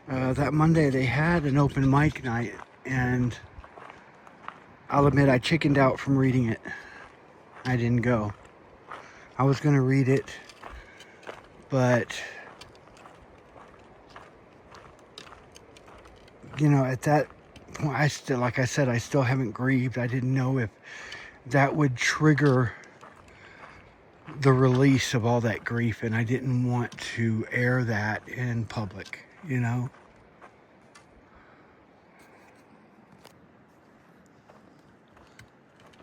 that Monday, they had an open mic night, and I'll admit I chickened out from reading it. I didn't go. I was gonna read it, but you know, at that point, I still haven't grieved. I didn't know if that would trigger the release of all that grief, and I didn't want to air that in public, you know.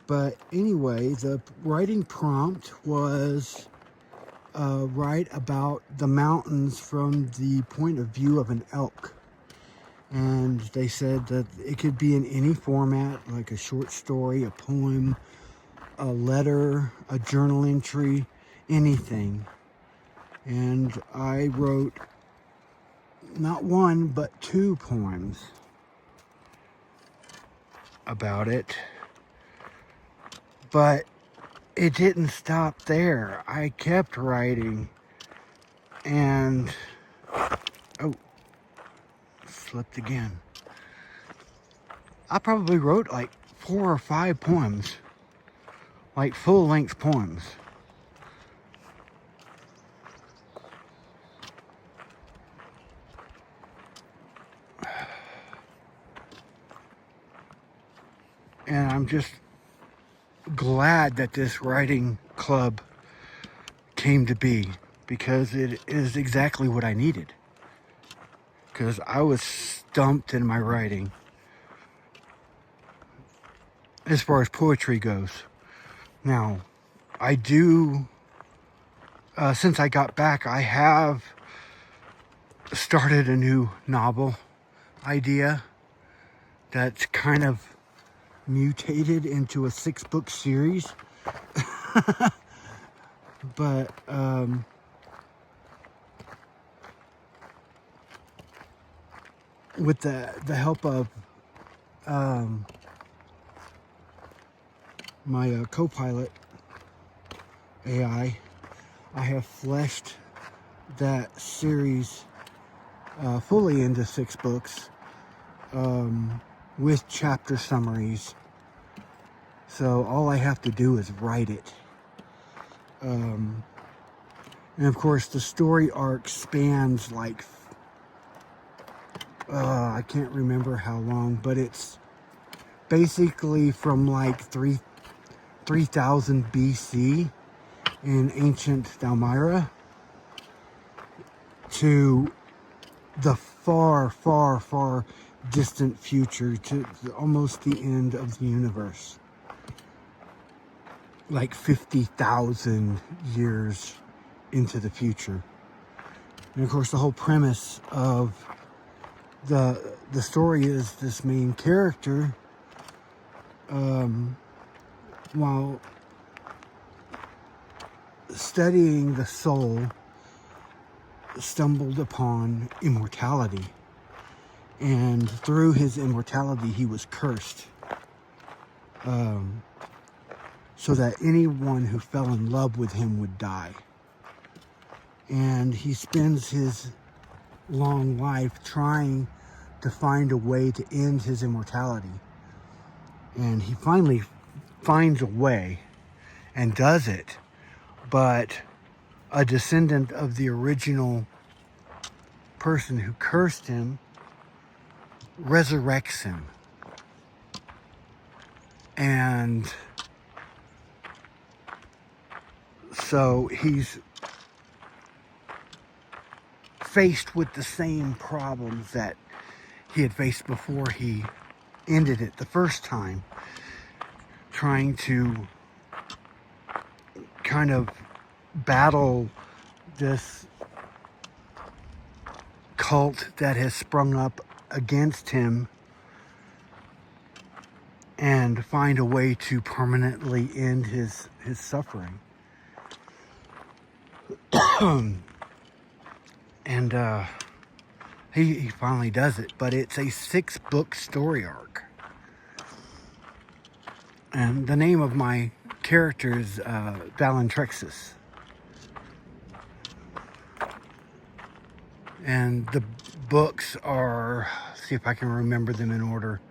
But anyway, the writing prompt was write about the mountains from the point of view of an elk. And they said that it could be in any format, like a short story, a poem, a letter, a journal entry, anything. And I wrote not one, but 2 poems about it. But it didn't stop there. I kept writing, and oh, slipped again. I probably wrote like 4 or 5 poems, like full-length poems. And I'm just glad that this writing club came to be, because it is exactly what I needed. Because I was stumped in my writing as far as poetry goes. Now, I do, since I got back, I have started a new novel idea that's kind of mutated into a 6-book series. But with the help of my co-pilot AI, I have fleshed that series fully into 6 books with chapter summaries. So all I have to do is write it. And of course the story arc spans like I can't remember how long, but it's basically from like 3000 BC in ancient Dalmira to the far, far, far distant future, to almost the end of the universe. like 50,000 years into the future. And of course, the whole premise of the story is this main character, while studying the soul, stumbled upon immortality. And through his immortality, he was cursed. So that anyone who fell in love with him would die. And he spends his long life trying to find a way to end his immortality. And he finally finds a way and does it. But a descendant of the original person who cursed him resurrects him. And so he's faced with the same problems that he had faced before he ended it the first time, trying to kind of battle this cult that has sprung up against him and find a way to permanently end his suffering. And he finally does it, but it's a 6-book story arc. And the name of my character is Valentrexus. And the books are, see if I can remember them in order.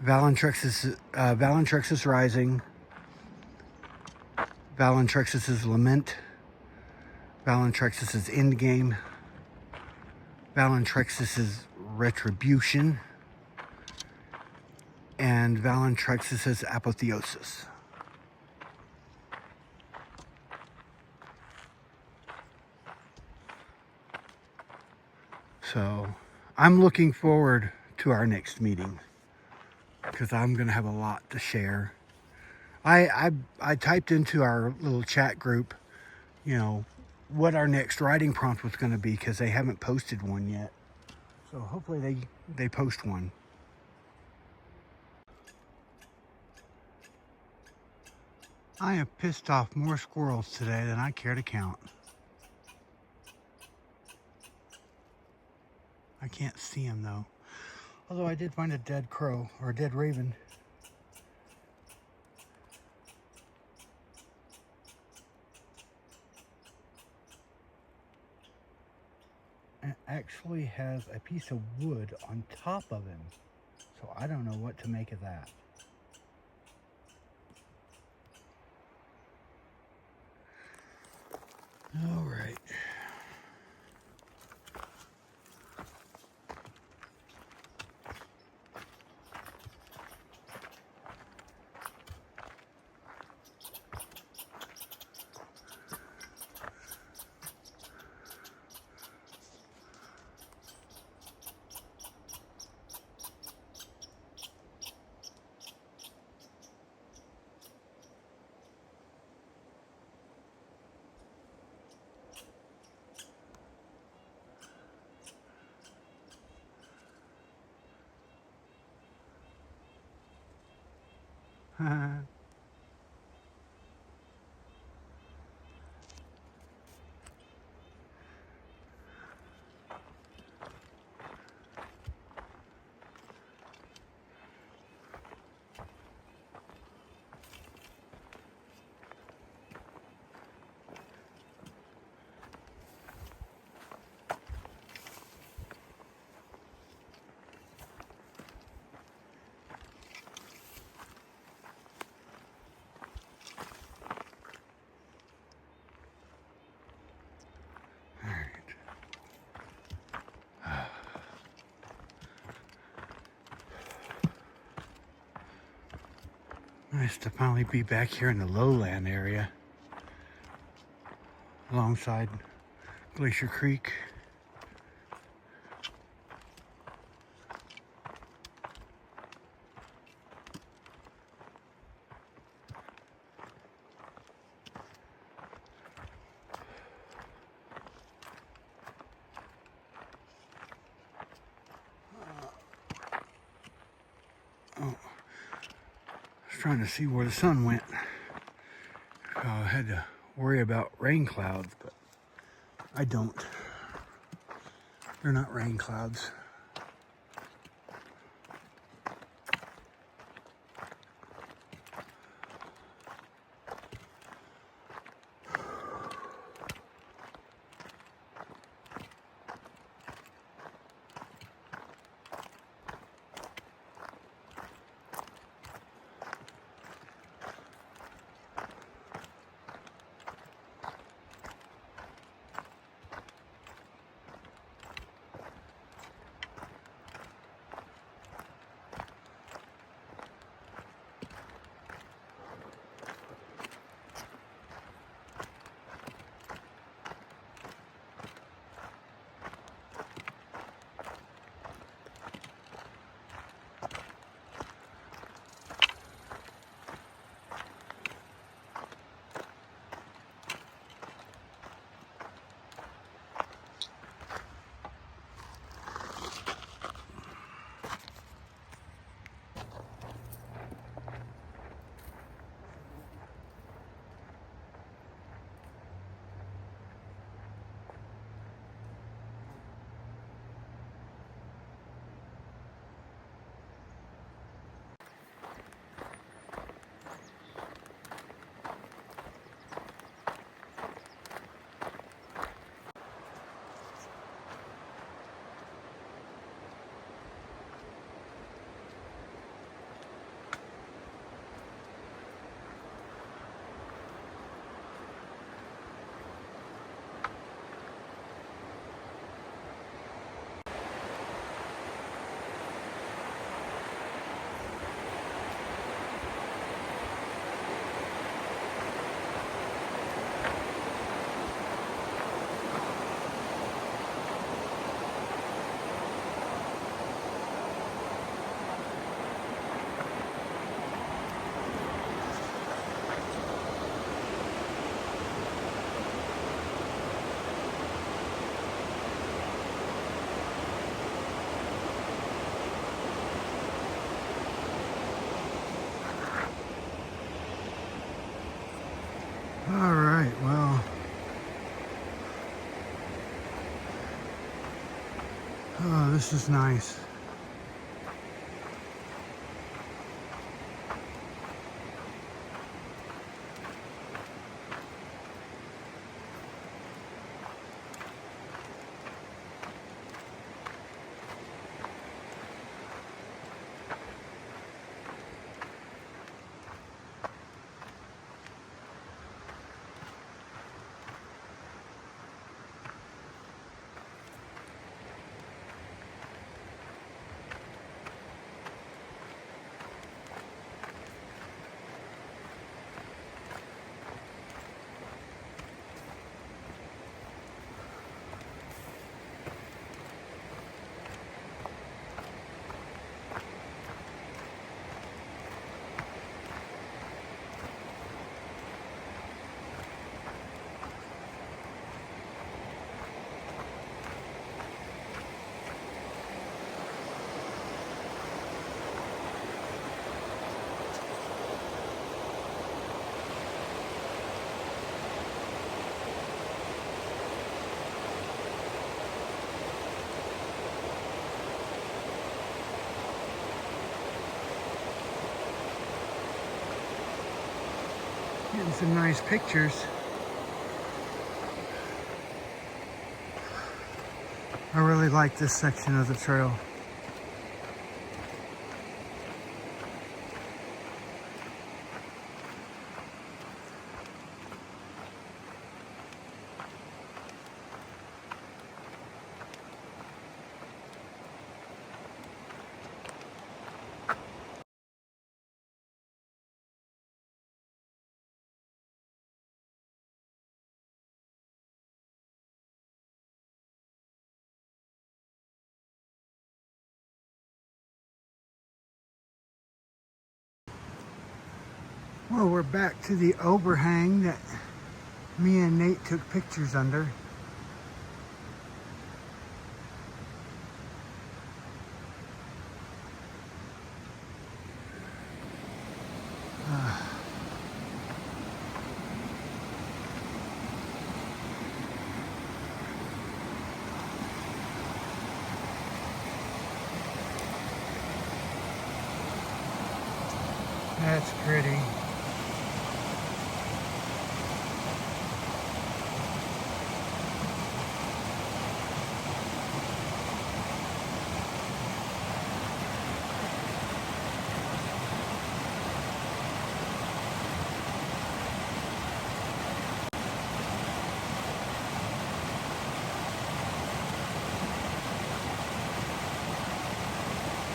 Valentrexus Rising, Valentrexus' Lament, Valentrexus' Endgame, Valentrexus' Retribution, and Valentrexus' Apotheosis. So I'm looking forward to our next meeting because I'm going to have a lot to share. I typed into our little chat group, you know, what our next writing prompt was going to be because they haven't posted one yet. So hopefully they post one. I have pissed off more squirrels today than I care to count. I can't see them though. Although I did find a dead crow or a dead raven. It actually has a piece of wood on top of him. So I don't know what to make of that. All right. Nice to finally be back here in the lowland area alongside Glacier Creek. trying to see where the sun went. I had to worry about rain clouds, but I don't. They're not rain clouds. All right, well, oh, this is nice. Getting some nice pictures. I really like this section of the trail. Well, we're back to the overhang that me and Nate took pictures under. That's pretty.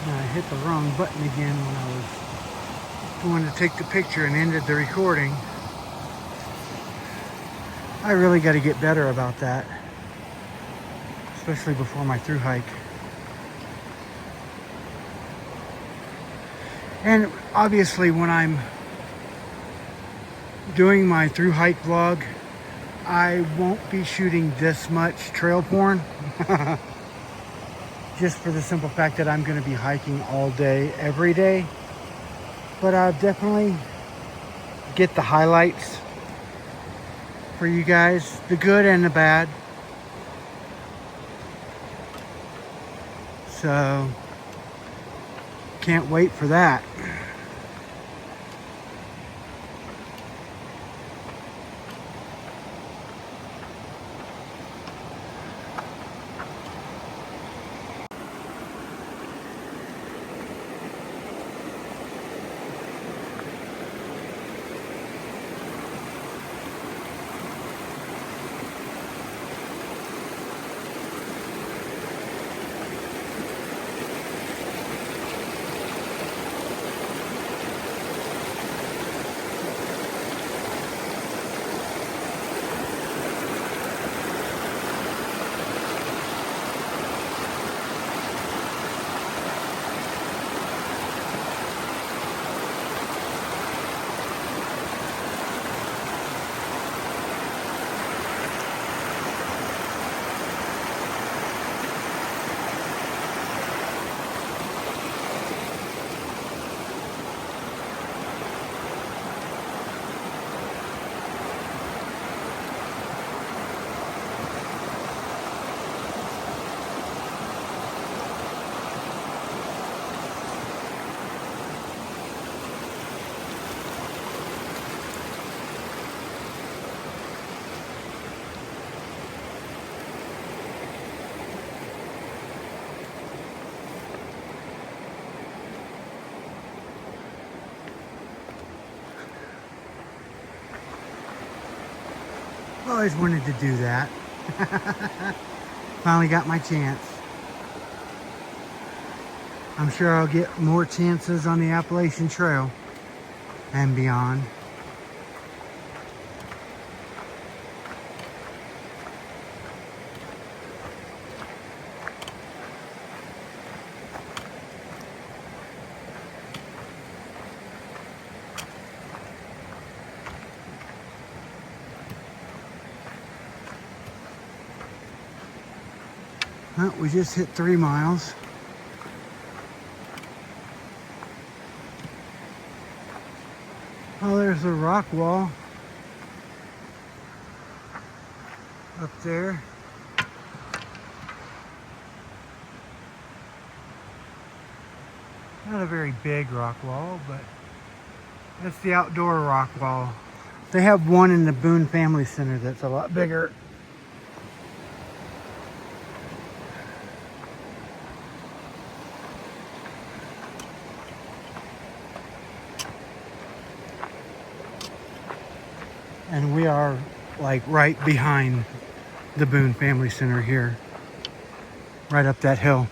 I hit the wrong button again when I was going to take the picture and ended the recording. I really got to get better about that, especially before my through hike. And obviously when I'm doing my through hike vlog, I won't be shooting this much trail porn. Just for the simple fact that I'm going to be hiking all day, every day. But I'll definitely get the highlights for you guys, the good and the bad. So, can't wait for that. Always wanted to do that. Finally got my chance. I'm sure I'll get more chances on the Appalachian Trail and beyond. Well, we just hit 3 miles. Oh, there's the rock wall up there. Not a very big rock wall, but that's the outdoor rock wall. They have one in the Boone Family Center that's a lot bigger. And we are like right behind the Boone Family Center here, right up that hill.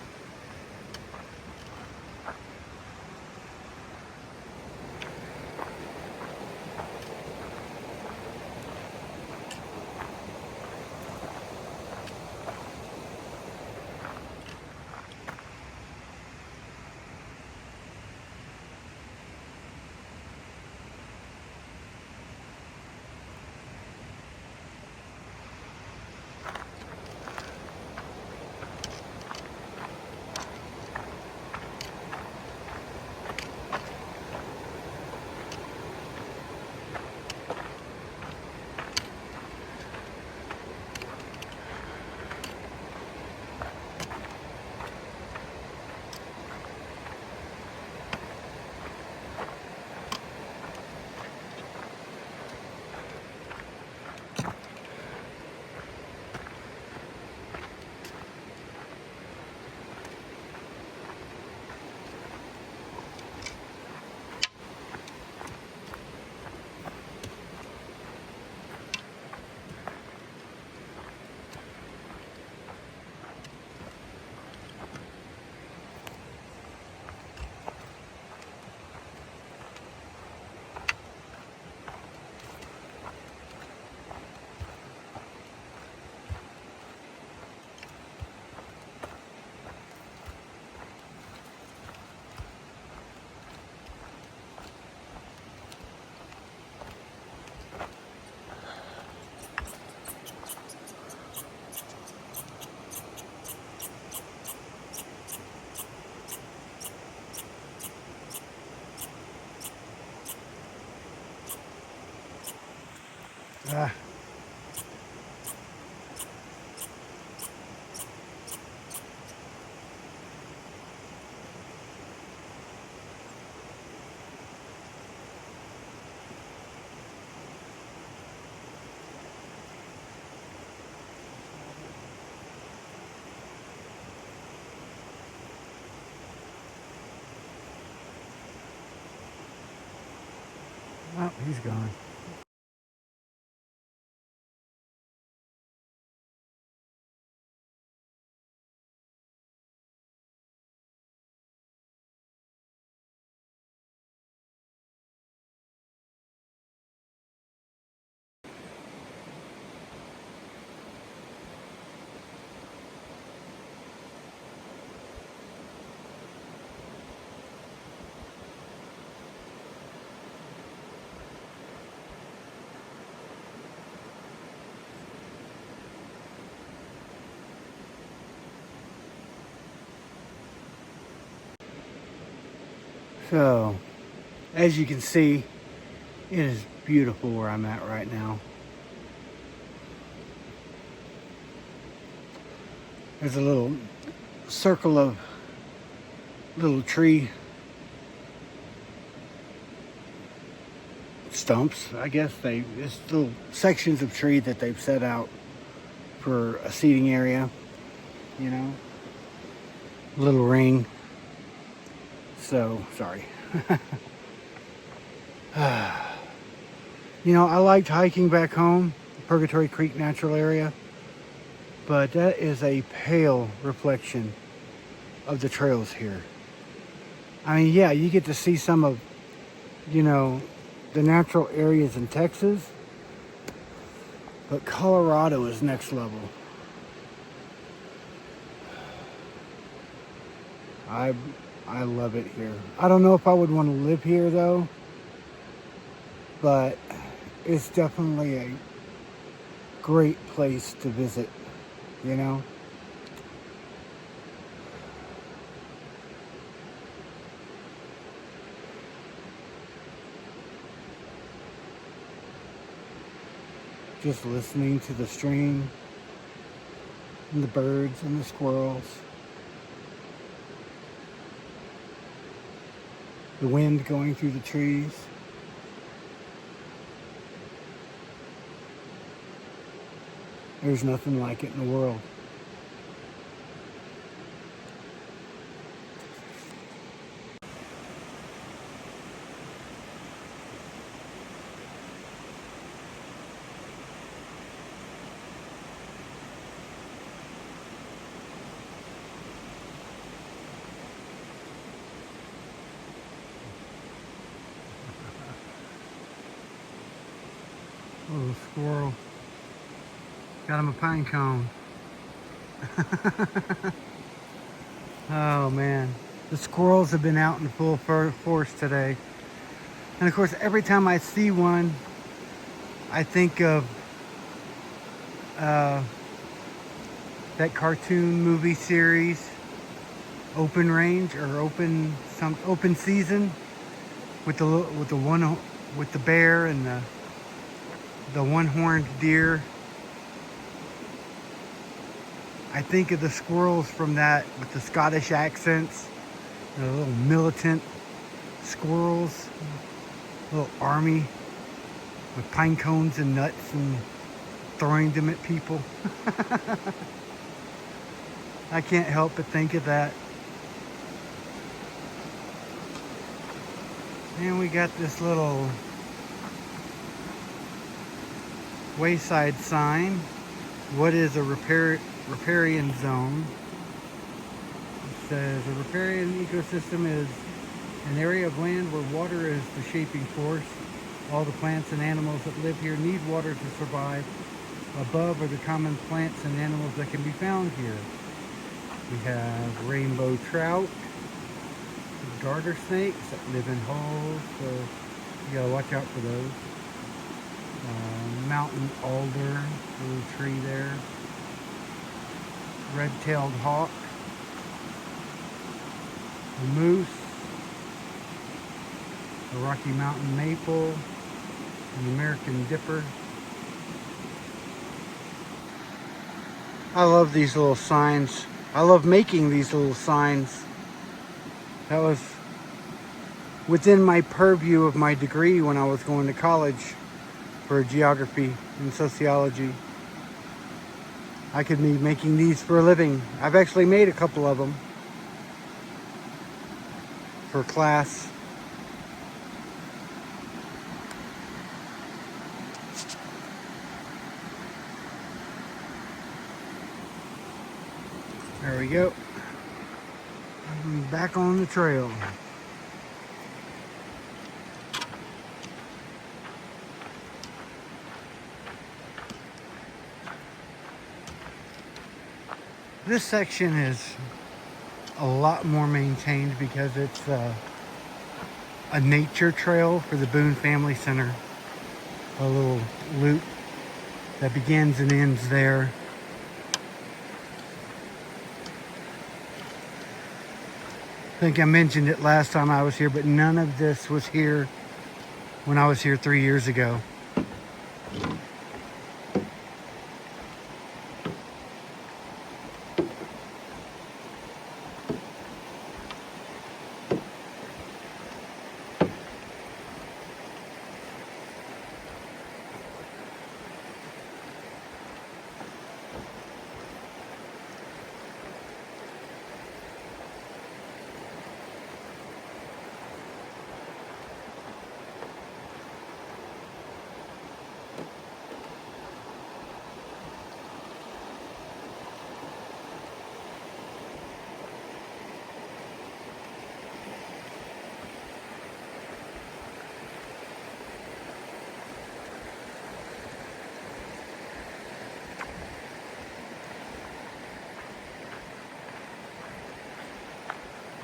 Ah. Oh, he's gone. So, as you can see, it is beautiful where I'm at right now. There's a little circle of little tree stumps. I guess it's little sections of tree that they've set out for a seating area, you know. Little ring. So, sorry. You know, I liked hiking back home, Purgatory Creek Natural Area, but that is a pale reflection of the trails here. I mean, yeah, you get to see some of, you know, the natural areas in Texas, but Colorado is next level. I love it here. I don't know if I would want to live here though, but it's definitely a great place to visit, you know? Just listening to the stream and the birds and the squirrels. The wind going through the trees. There's nothing like it in the world. Little squirrel. Got him a pine cone. Oh man. The squirrels have been out in full force today. And of course, every time I see one, I think of that cartoon movie series, Open Range or Open Season, with the bear and the one-horned deer. I think of the squirrels from that with the Scottish accents, the little militant squirrels, little army with pine cones and nuts and throwing them at people. I can't help but think of that. And we got this little wayside sign. What is a riparian zone? It says a riparian ecosystem is an area of land where water is the shaping force. All the plants and animals that live here need water to survive. Above are the common plants and animals that can be found here. We have rainbow trout, garter snakes that live in holes, so you gotta watch out for those. Mountain alder, little tree there. Red-tailed hawk, a moose, the Rocky Mountain maple, an American dipper, I love these little signs. I love making these little signs. That was within my purview of my degree when I was going to college for geography and sociology. I could be making these for a living. I've actually made a couple of them for class. There we go. I'm back on the trail. This section is a lot more maintained because it's a nature trail for the Boone Family Center. A little loop that begins and ends there. I think I mentioned it last time I was here, but none of this was here when I was here 3 years ago.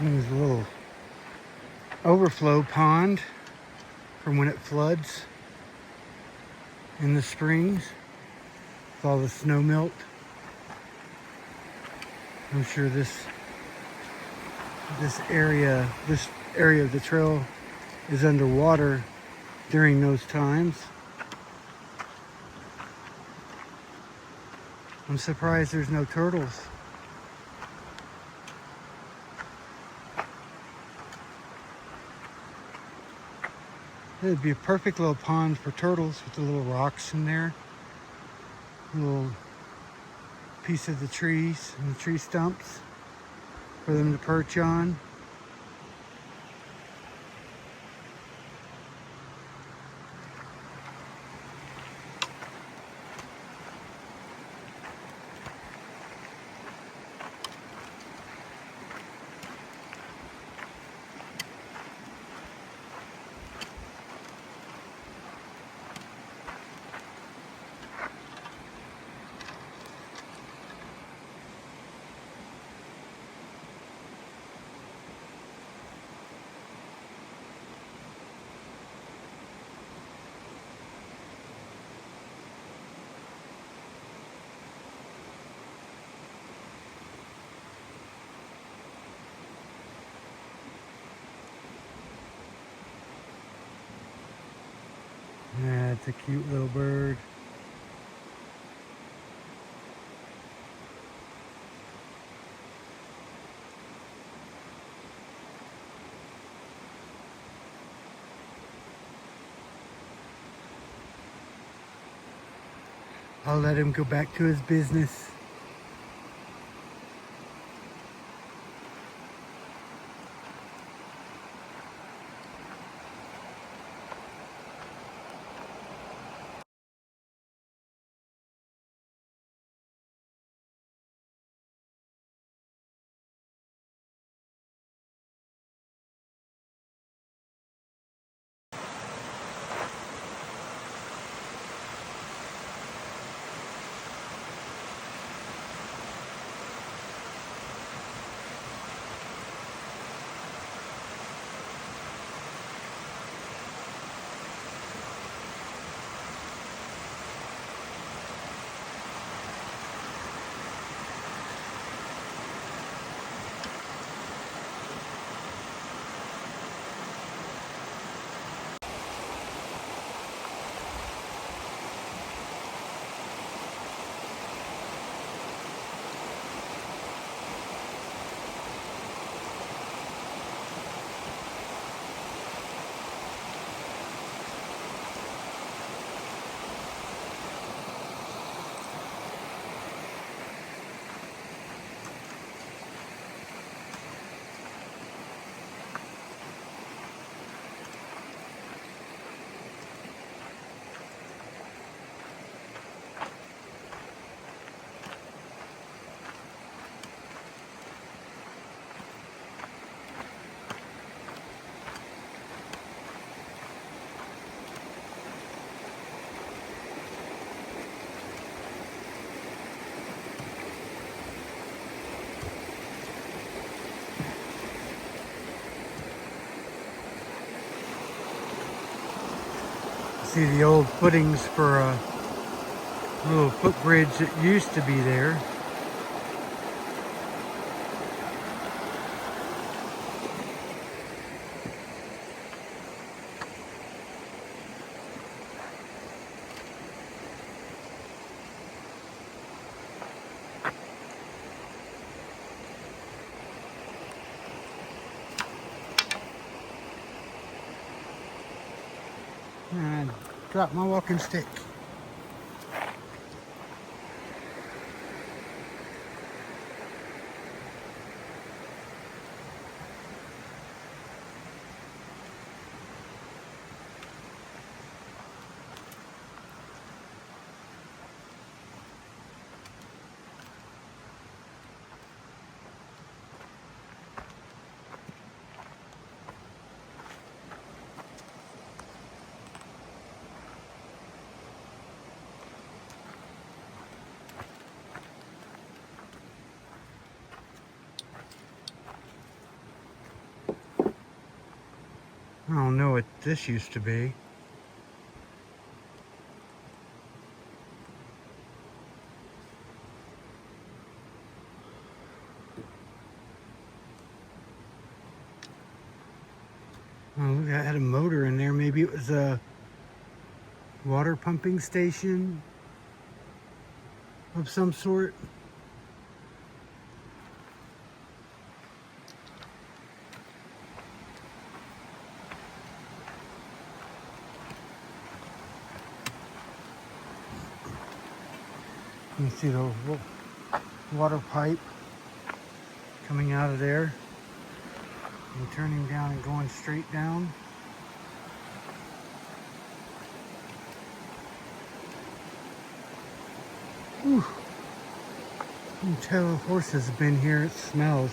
There's a little overflow pond from when it floods in the springs with all the snow melt. I'm sure this area of the trail is underwater during those times. I'm surprised there's no turtles. It'd be a perfect little pond for turtles with the little rocks in there. A little piece of the trees and the tree stumps for them to perch on. Yeah, it's a cute little bird. I'll let him go back to his business. See the old footings for a little footbridge that used to be there. And I dropped my walking stick. I don't know what this used to be. Oh, look, I had a motor in there. Maybe it was a water pumping station of some sort. You can see the water pipe coming out of there and turning down and going straight down. Whew. You can tell the horse has been here. It smells.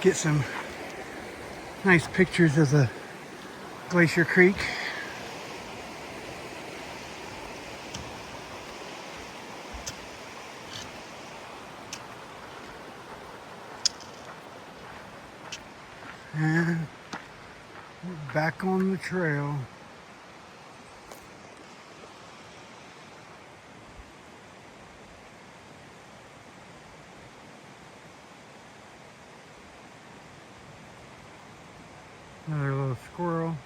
Get some nice pictures of the Glacier Creek. And we're back on the trail. Another little squirrel.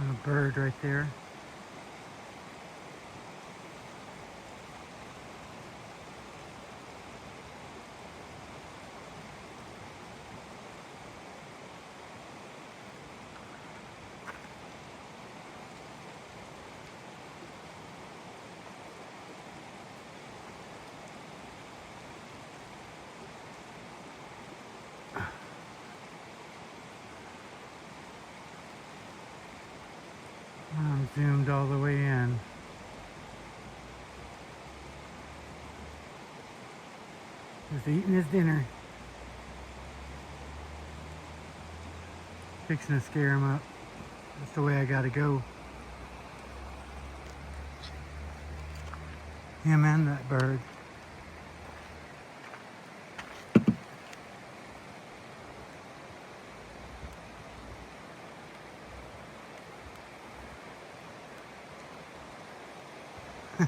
And a bird right there. I'm zoomed all the way in. Just eating his dinner. Fixing to scare him up. That's the way I gotta go. Him and that bird. Oh,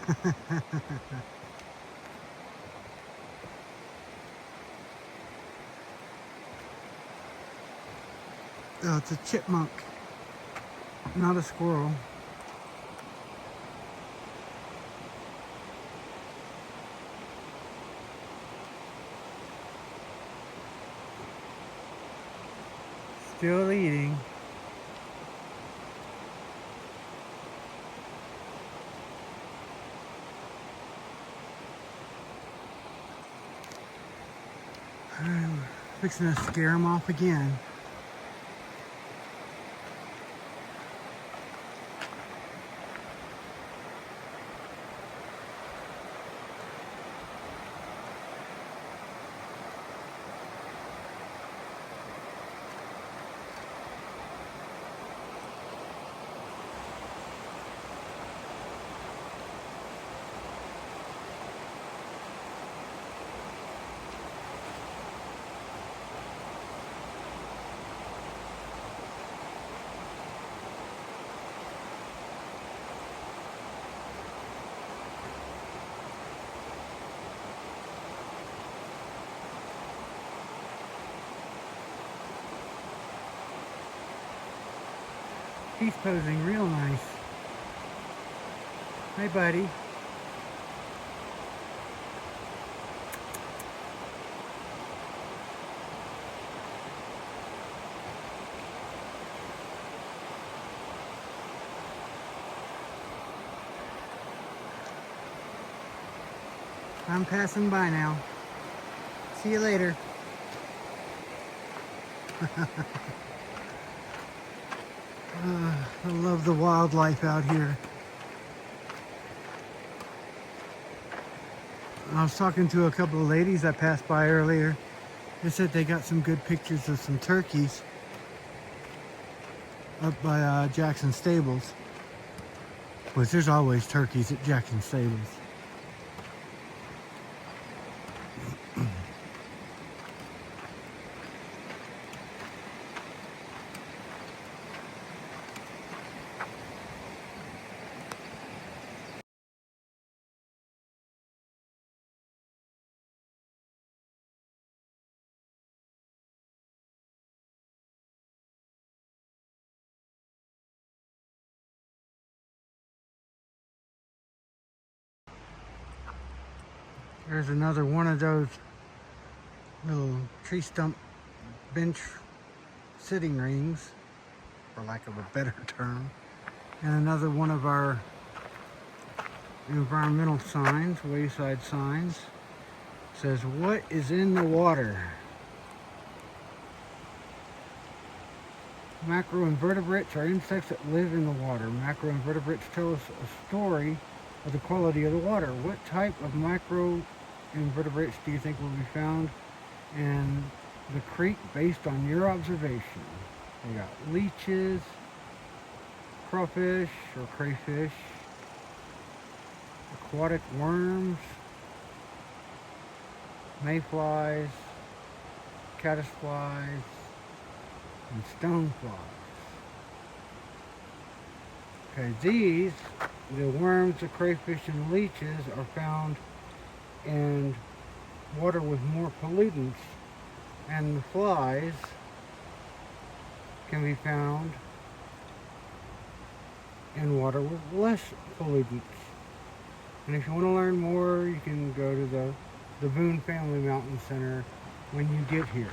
it's a chipmunk, not a squirrel. Still eating. I'm fixing to scare him off again. He's posing real nice. Hey, buddy. I'm passing by now. See you later. I love the wildlife out here. I was talking to a couple of ladies that passed by earlier. They said they got some good pictures of some turkeys up by Jackson Stables. Which there's always turkeys at Jackson Stables. There's another one of those little tree stump bench sitting rings, for lack of a better term. And another one of our environmental signs, wayside signs, says, "What is in the water?" Macroinvertebrates are insects that live in the water. Macroinvertebrates tell us a story of the quality of the water. What type of macroinvertebrates do you think will be found in the creek based on your observation? We got leeches, crawfish or crayfish, aquatic worms, mayflies, caddisflies, and stoneflies. Okay, these, the worms, the crayfish, and the leeches are found in water with more pollutants, and the flies can be found in water with less pollutants. And if you want to learn more, you can go to the Boone Family Mountain Center when you get here.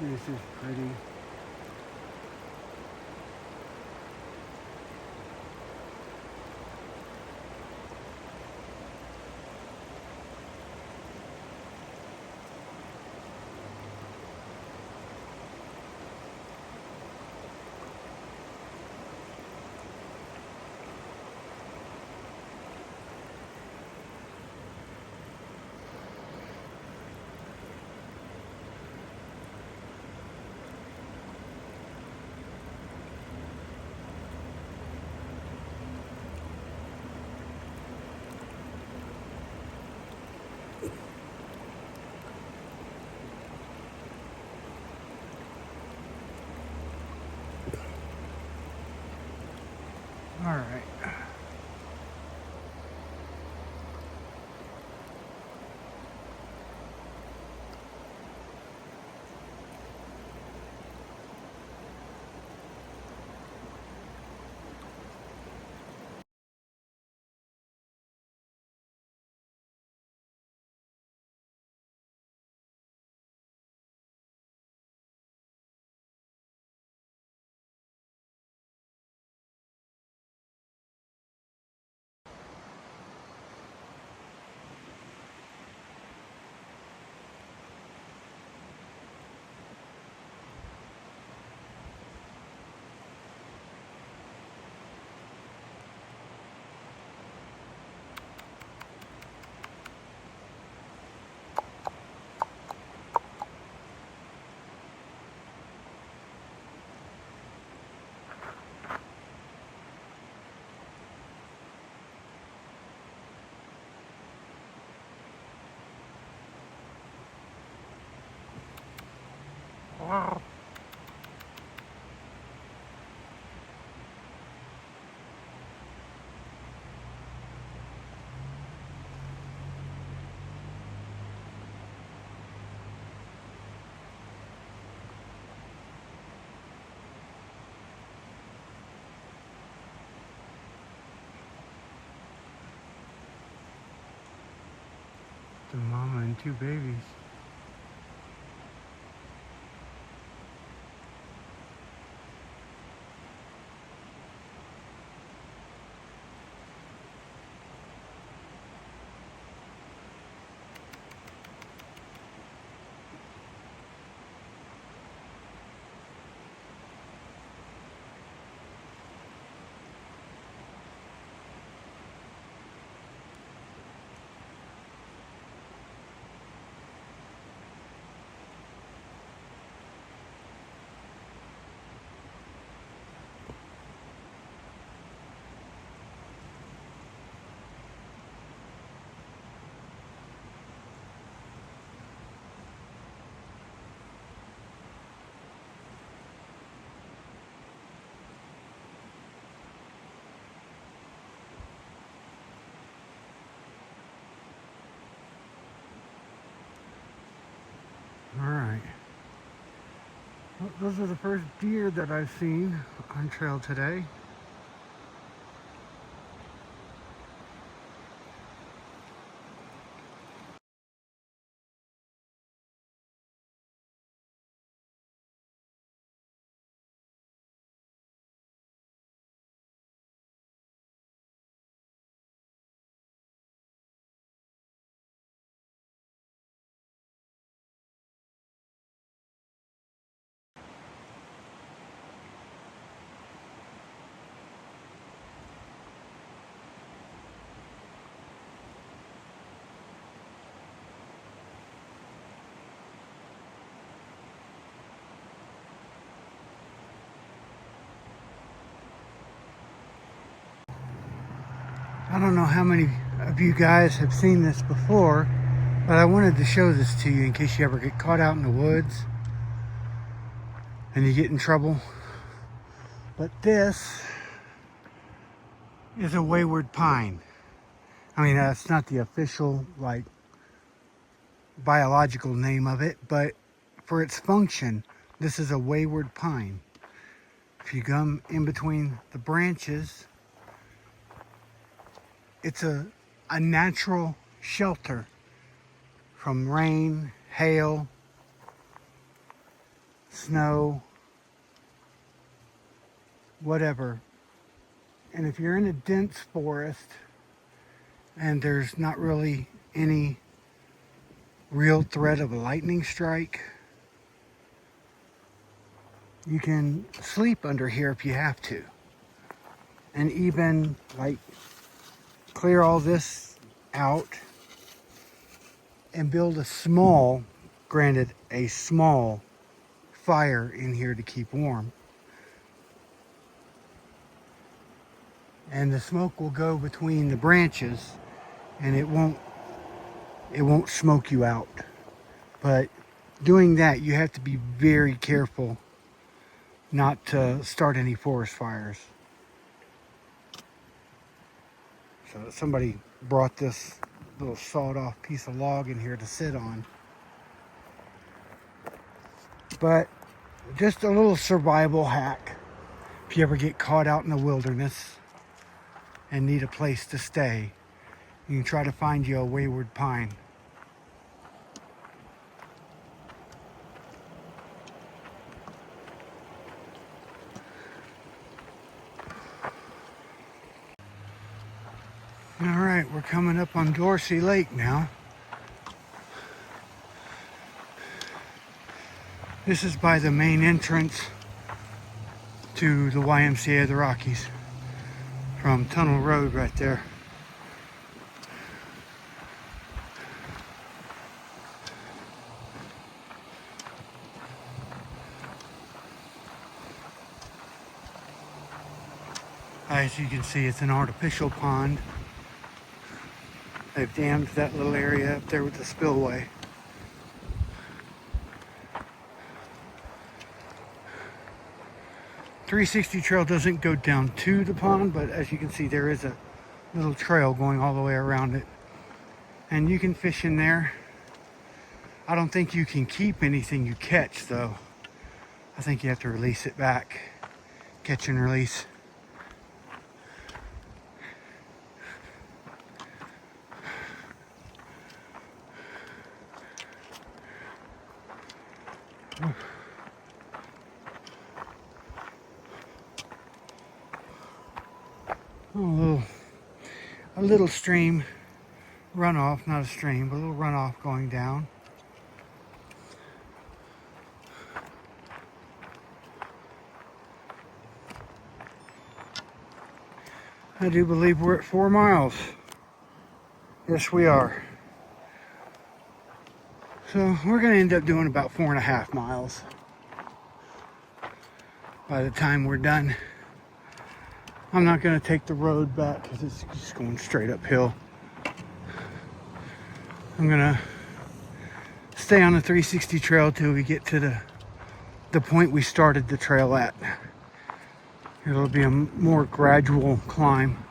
This is pretty. All right. Wow. The mama and two babies. All right. Well, those are the first deer that I've seen on trail today. I don't know how many of you guys have seen this before, but I wanted to show this to you in case you ever get caught out in the woods and you get in trouble. But this is a wayward pine. I mean, that's not the official, like, biological name of it, but for its function, this is a wayward pine. If you come in between the branches, it's a natural shelter from rain, hail, snow, whatever. And if you're in a dense forest and there's not really any real threat of a lightning strike, you can sleep under here if you have to. And even like clear all this out and build a small, granted a small, fire in here to keep warm. And the smoke will go between the branches and it won't smoke you out. But doing that, you have to be very careful not to start any forest fires. So somebody brought this little sawed off piece of log in here to sit on. But just a little survival hack. If you ever get caught out in the wilderness and need a place to stay, you can try to find you a wayward pine. All right, we're coming up on Dorsey Lake now. This is by the main entrance to the YMCA of the Rockies from Tunnel Road right there. As you can see, it's an artificial pond. They've dammed that little area up there with the spillway. .360 trail doesn't go down to the pond, but as you can see, there is a little trail going all the way around it. And you can fish in there. I don't think you can keep anything you catch, though. I think you have to release it back. Catch and release. A little stream runoff, not a stream, but a little runoff going down. I do believe we're at 4 miles. Yes, we are. So we're going to end up doing about 4.5 miles by the time we're done. I'm not going to take the road back because it's just going straight uphill. I'm going to stay on the 360 trail till we get to the point we started the trail at. It'll be a more gradual climb.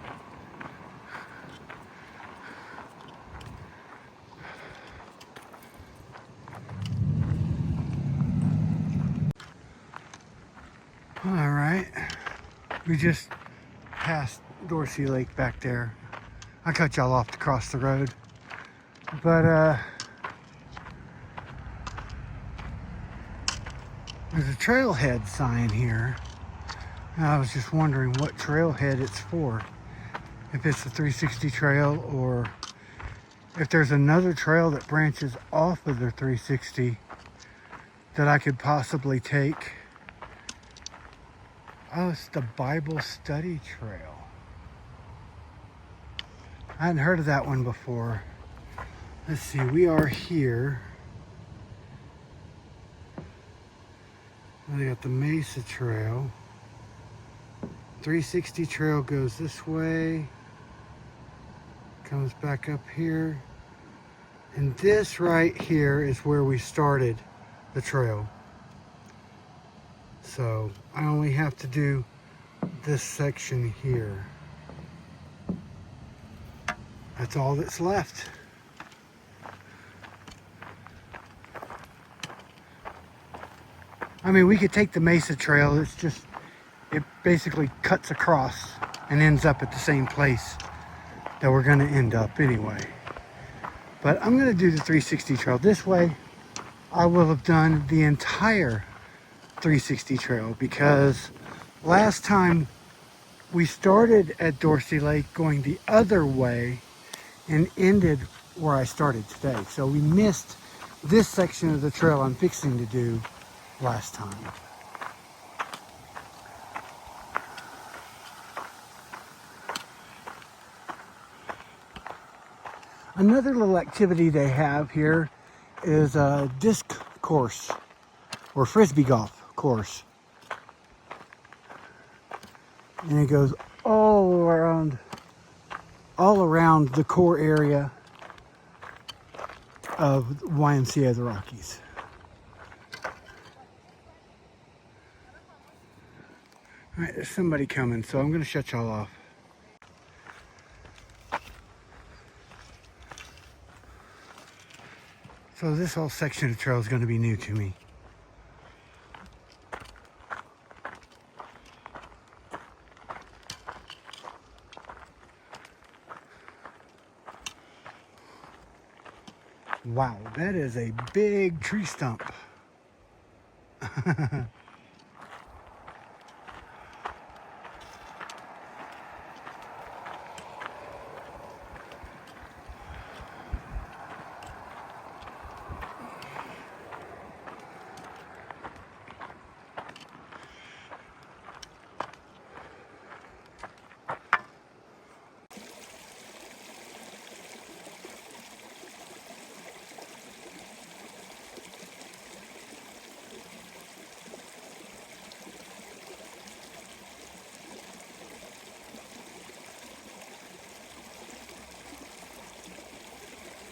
All right, we just passed Dorsey Lake back there. I cut y'all off to cross the road, but there's a trailhead sign here. I was just wondering what trailhead it's for. If it's the 360 trail or if there's another trail that branches off of the 360 that I could possibly take. Oh, it's the Bible Study Trail. I hadn't heard of that one before. Let's see, we are here. We got the Mesa Trail. 360 trail goes this way. Comes back up here. And this right here is where we started the trail. So I only have to do this section here. That's all that's left. I mean, we could take the Mesa Trail. It's just, it basically cuts across and ends up at the same place that we're going to end up anyway. But I'm going to do the 360 trail. This way, I will have done the entire 360 trail, because last time we started at Dorsey Lake going the other way and ended where I started today. So we missed this section of the trail I'm fixing to do last time. Another little activity they have here is a disc course or frisbee golf course. And it goes all around the core area of YMCA of the Rockies. All right, there's somebody coming, so I'm going to shut y'all off. So this whole section of trail is going to be new to me. Wow, that is a big tree stump.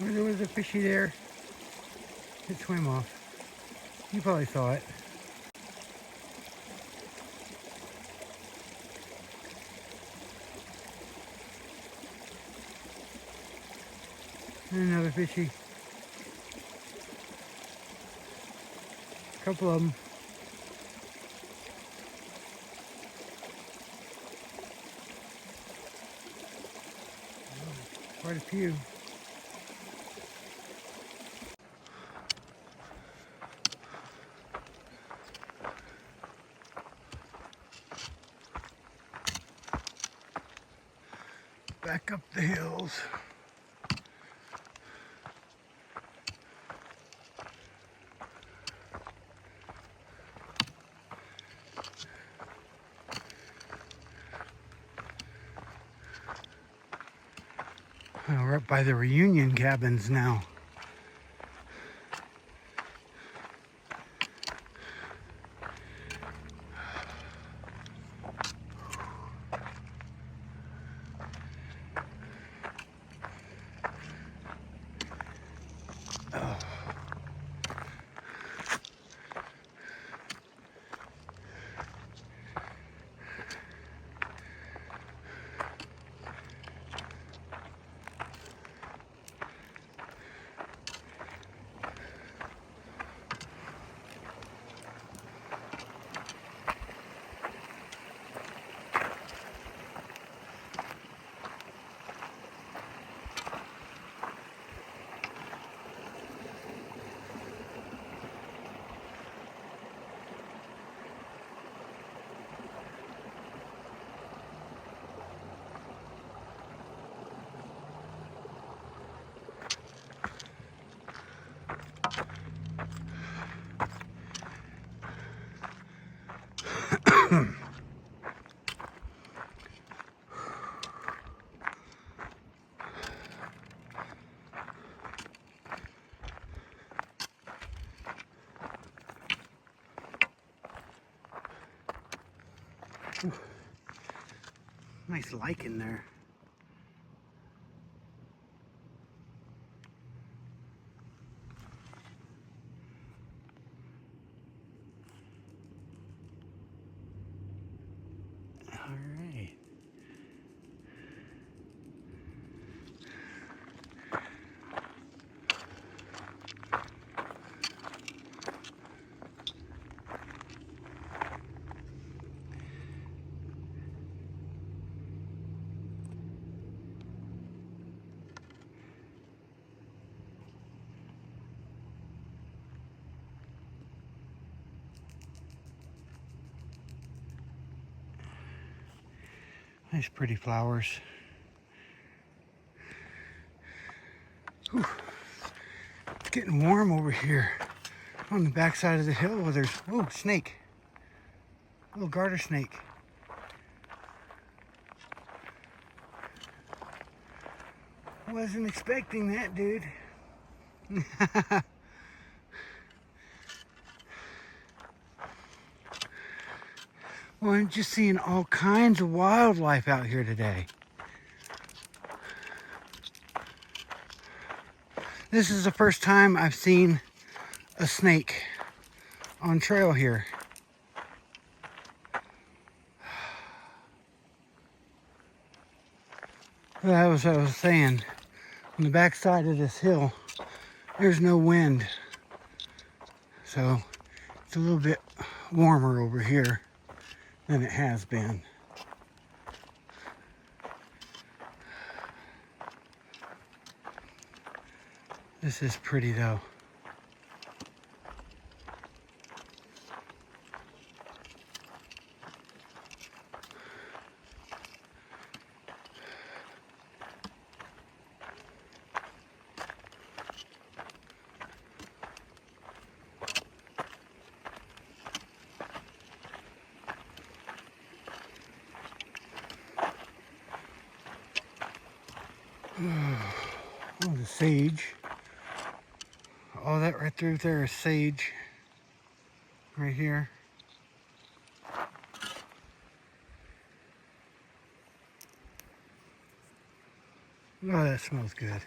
There was a fishy there. It swam off. You probably saw it. And another fishy. A couple of them. Quite a few. Back up the hills. We're up by the reunion cabins now. Nice lichen there. All right. Nice pretty flowers. Whew. It's getting warm over here on the backside of the hill where there's, oh, snake. A little garter snake. Wasn't expecting that, dude. Well, I'm just seeing all kinds of wildlife out here today. This is the first time I've seen a snake on trail here. That was what I was saying. On the backside of this hill, there's no wind. So it's a little bit warmer over here than it has been. This is pretty though. Oh, the sage. All that right through there is sage. Right here. Oh, that smells good.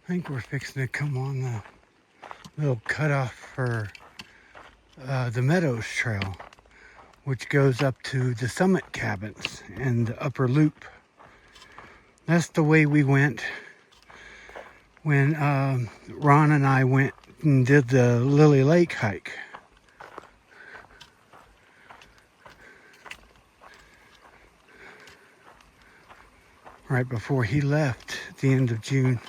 I think we're fixing to come on the little cutoff for the Meadows Trail, which goes up to the Summit Cabins and the Upper Loop. That's the way we went when Ron and I went and did the Lily Lake hike. Right before he left at the end of June.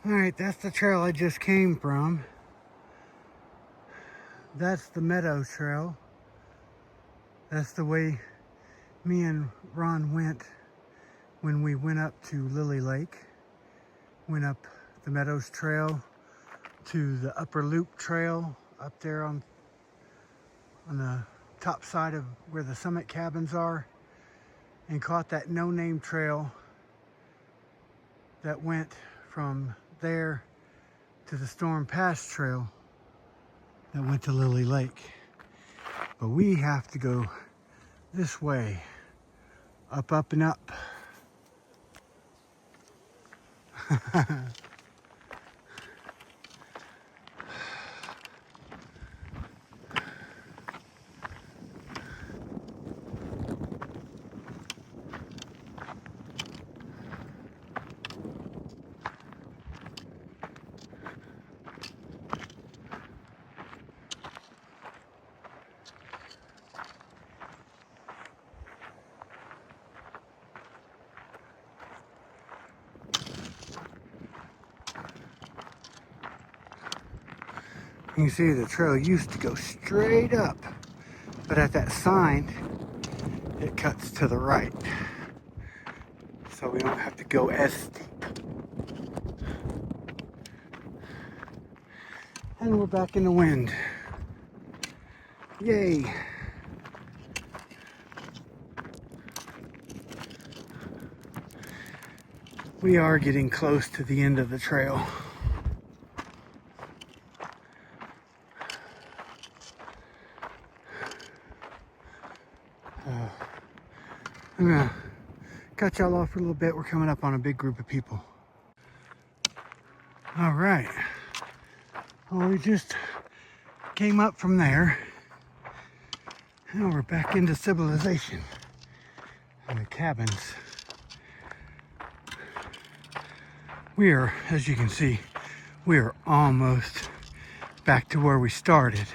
Alright, that's the trail I just came from. That's the Meadows Trail. That's the way me and Ron went when we went up to Lily Lake. Went up the Meadows Trail to the Upper Loop Trail up there on the top side of where the Summit Cabins are, and caught that no-name trail that went from there to the Storm Pass Trail that went to Lily Lake. But we have to go this way, up, up, and up. You can see the trail used to go straight up, but at that sign, it cuts to the right. So we don't have to go as steep. And we're back in the wind. Yay! We are getting close to the end of the trail. I'm gonna cut y'all off for a little bit. We're coming up on a big group of people. All right. Well, we just came up from there. Now we're back into civilization and the cabins. We are, as you can see, we are almost back to where we started.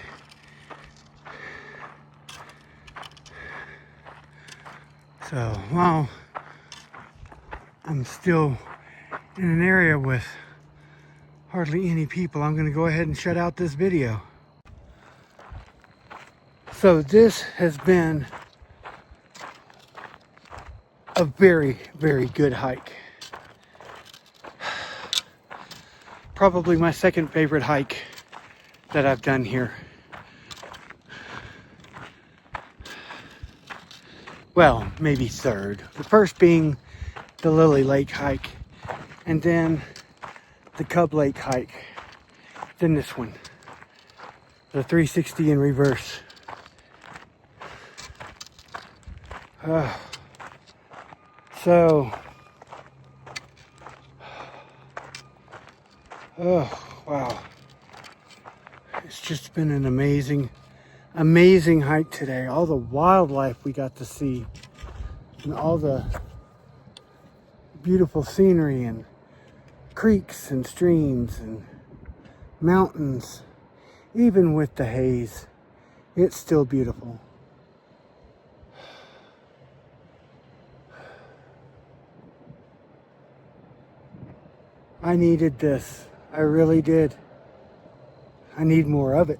So, well, I'm still in an area with hardly any people. I'm going to go ahead and shut out this video. So this has been a very, very good hike. Probably my second favorite hike that I've done here. Well, maybe third. The first being the Lily Lake hike, and then the Cub Lake hike, then this one, the 360 in reverse. So, oh wow, it's just been an amazing hike today. All the wildlife we got to see, and all the beautiful scenery and creeks and streams and mountains. Even with the haze, it's still beautiful. I needed this. I really did. I need more of it.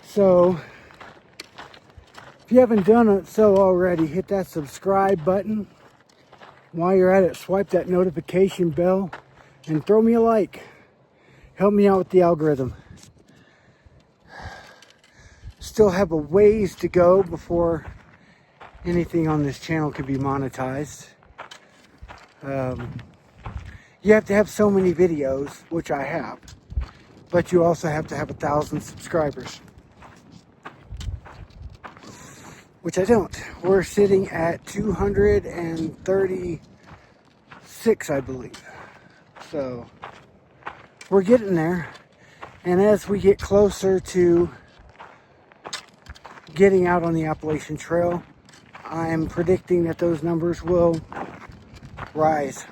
So, if you haven't done it so already, hit that subscribe button. While you're at it, swipe that notification bell and throw me a like. Help me out with the algorithm. Still have a ways to go before anything on this channel can be monetized. You have to have so many videos, which I have, but you also have to have 1,000 subscribers, which I don't. We're sitting at 236, I believe. So we're getting there. And as we get closer to getting out on the Appalachian Trail, I'm predicting that those numbers will rise.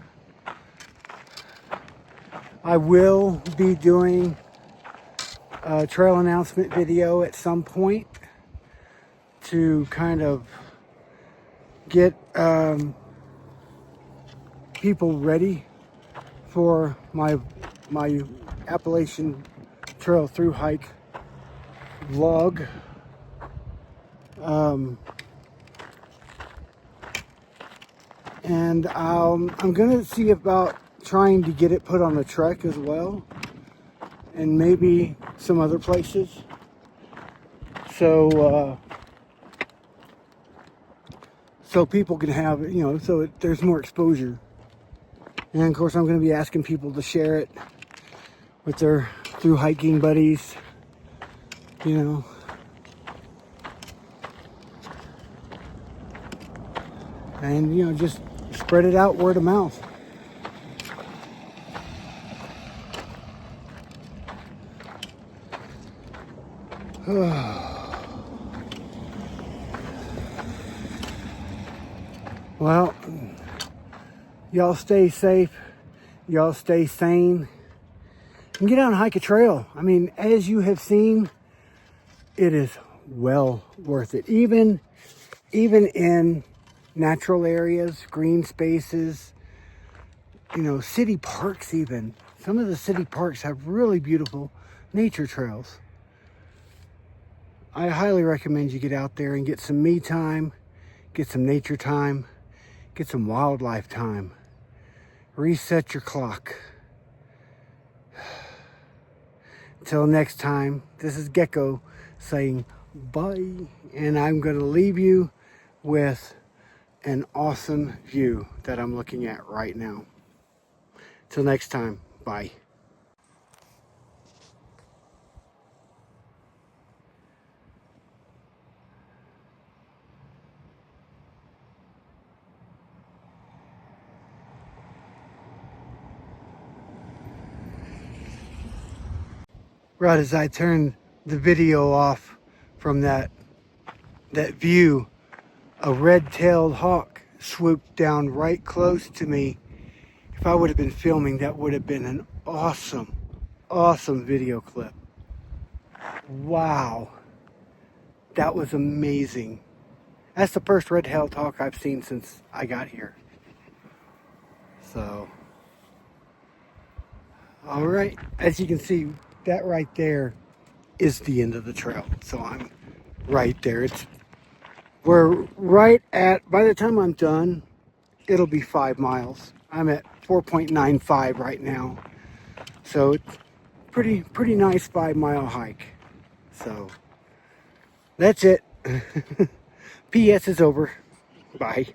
I will be doing a trail announcement video at some point to kind of get people ready for my Appalachian Trail through hike vlog. And I'm gonna see about trying to get it put on the trek as well, and maybe some other places. So so people can have, you know, so there's more exposure. And of course, I'm going to be asking people to share it with their through hiking buddies, you know. And, you know, just spread it out word of mouth. Well, y'all stay safe, y'all stay sane, and get out and hike a trail. I mean, as you have seen, it is well worth it. Even in natural areas, green spaces, you know, city parks even. Some of the city parks have really beautiful nature trails. I highly recommend you get out there and get some me time, get some nature time, get some wildlife time. Reset your clock. Until next time, this is Gecko saying bye. And I'm going to leave you with an awesome view that I'm looking at right now. Till next time, bye. Right as I turned the video off from that view, a red-tailed hawk swooped down right close to me. If I would have been filming, that would have been an awesome video clip. Wow. That was amazing. That's the first red-tailed hawk I've seen since I got here. So, all right, as you can see, that right there is the end of the trail. So I'm right there. We're right at, by the time I'm done, it'll be 5 miles. I'm at 4.95 right now. So it's pretty nice 5-mile hike. So that's it. PS is over. Bye.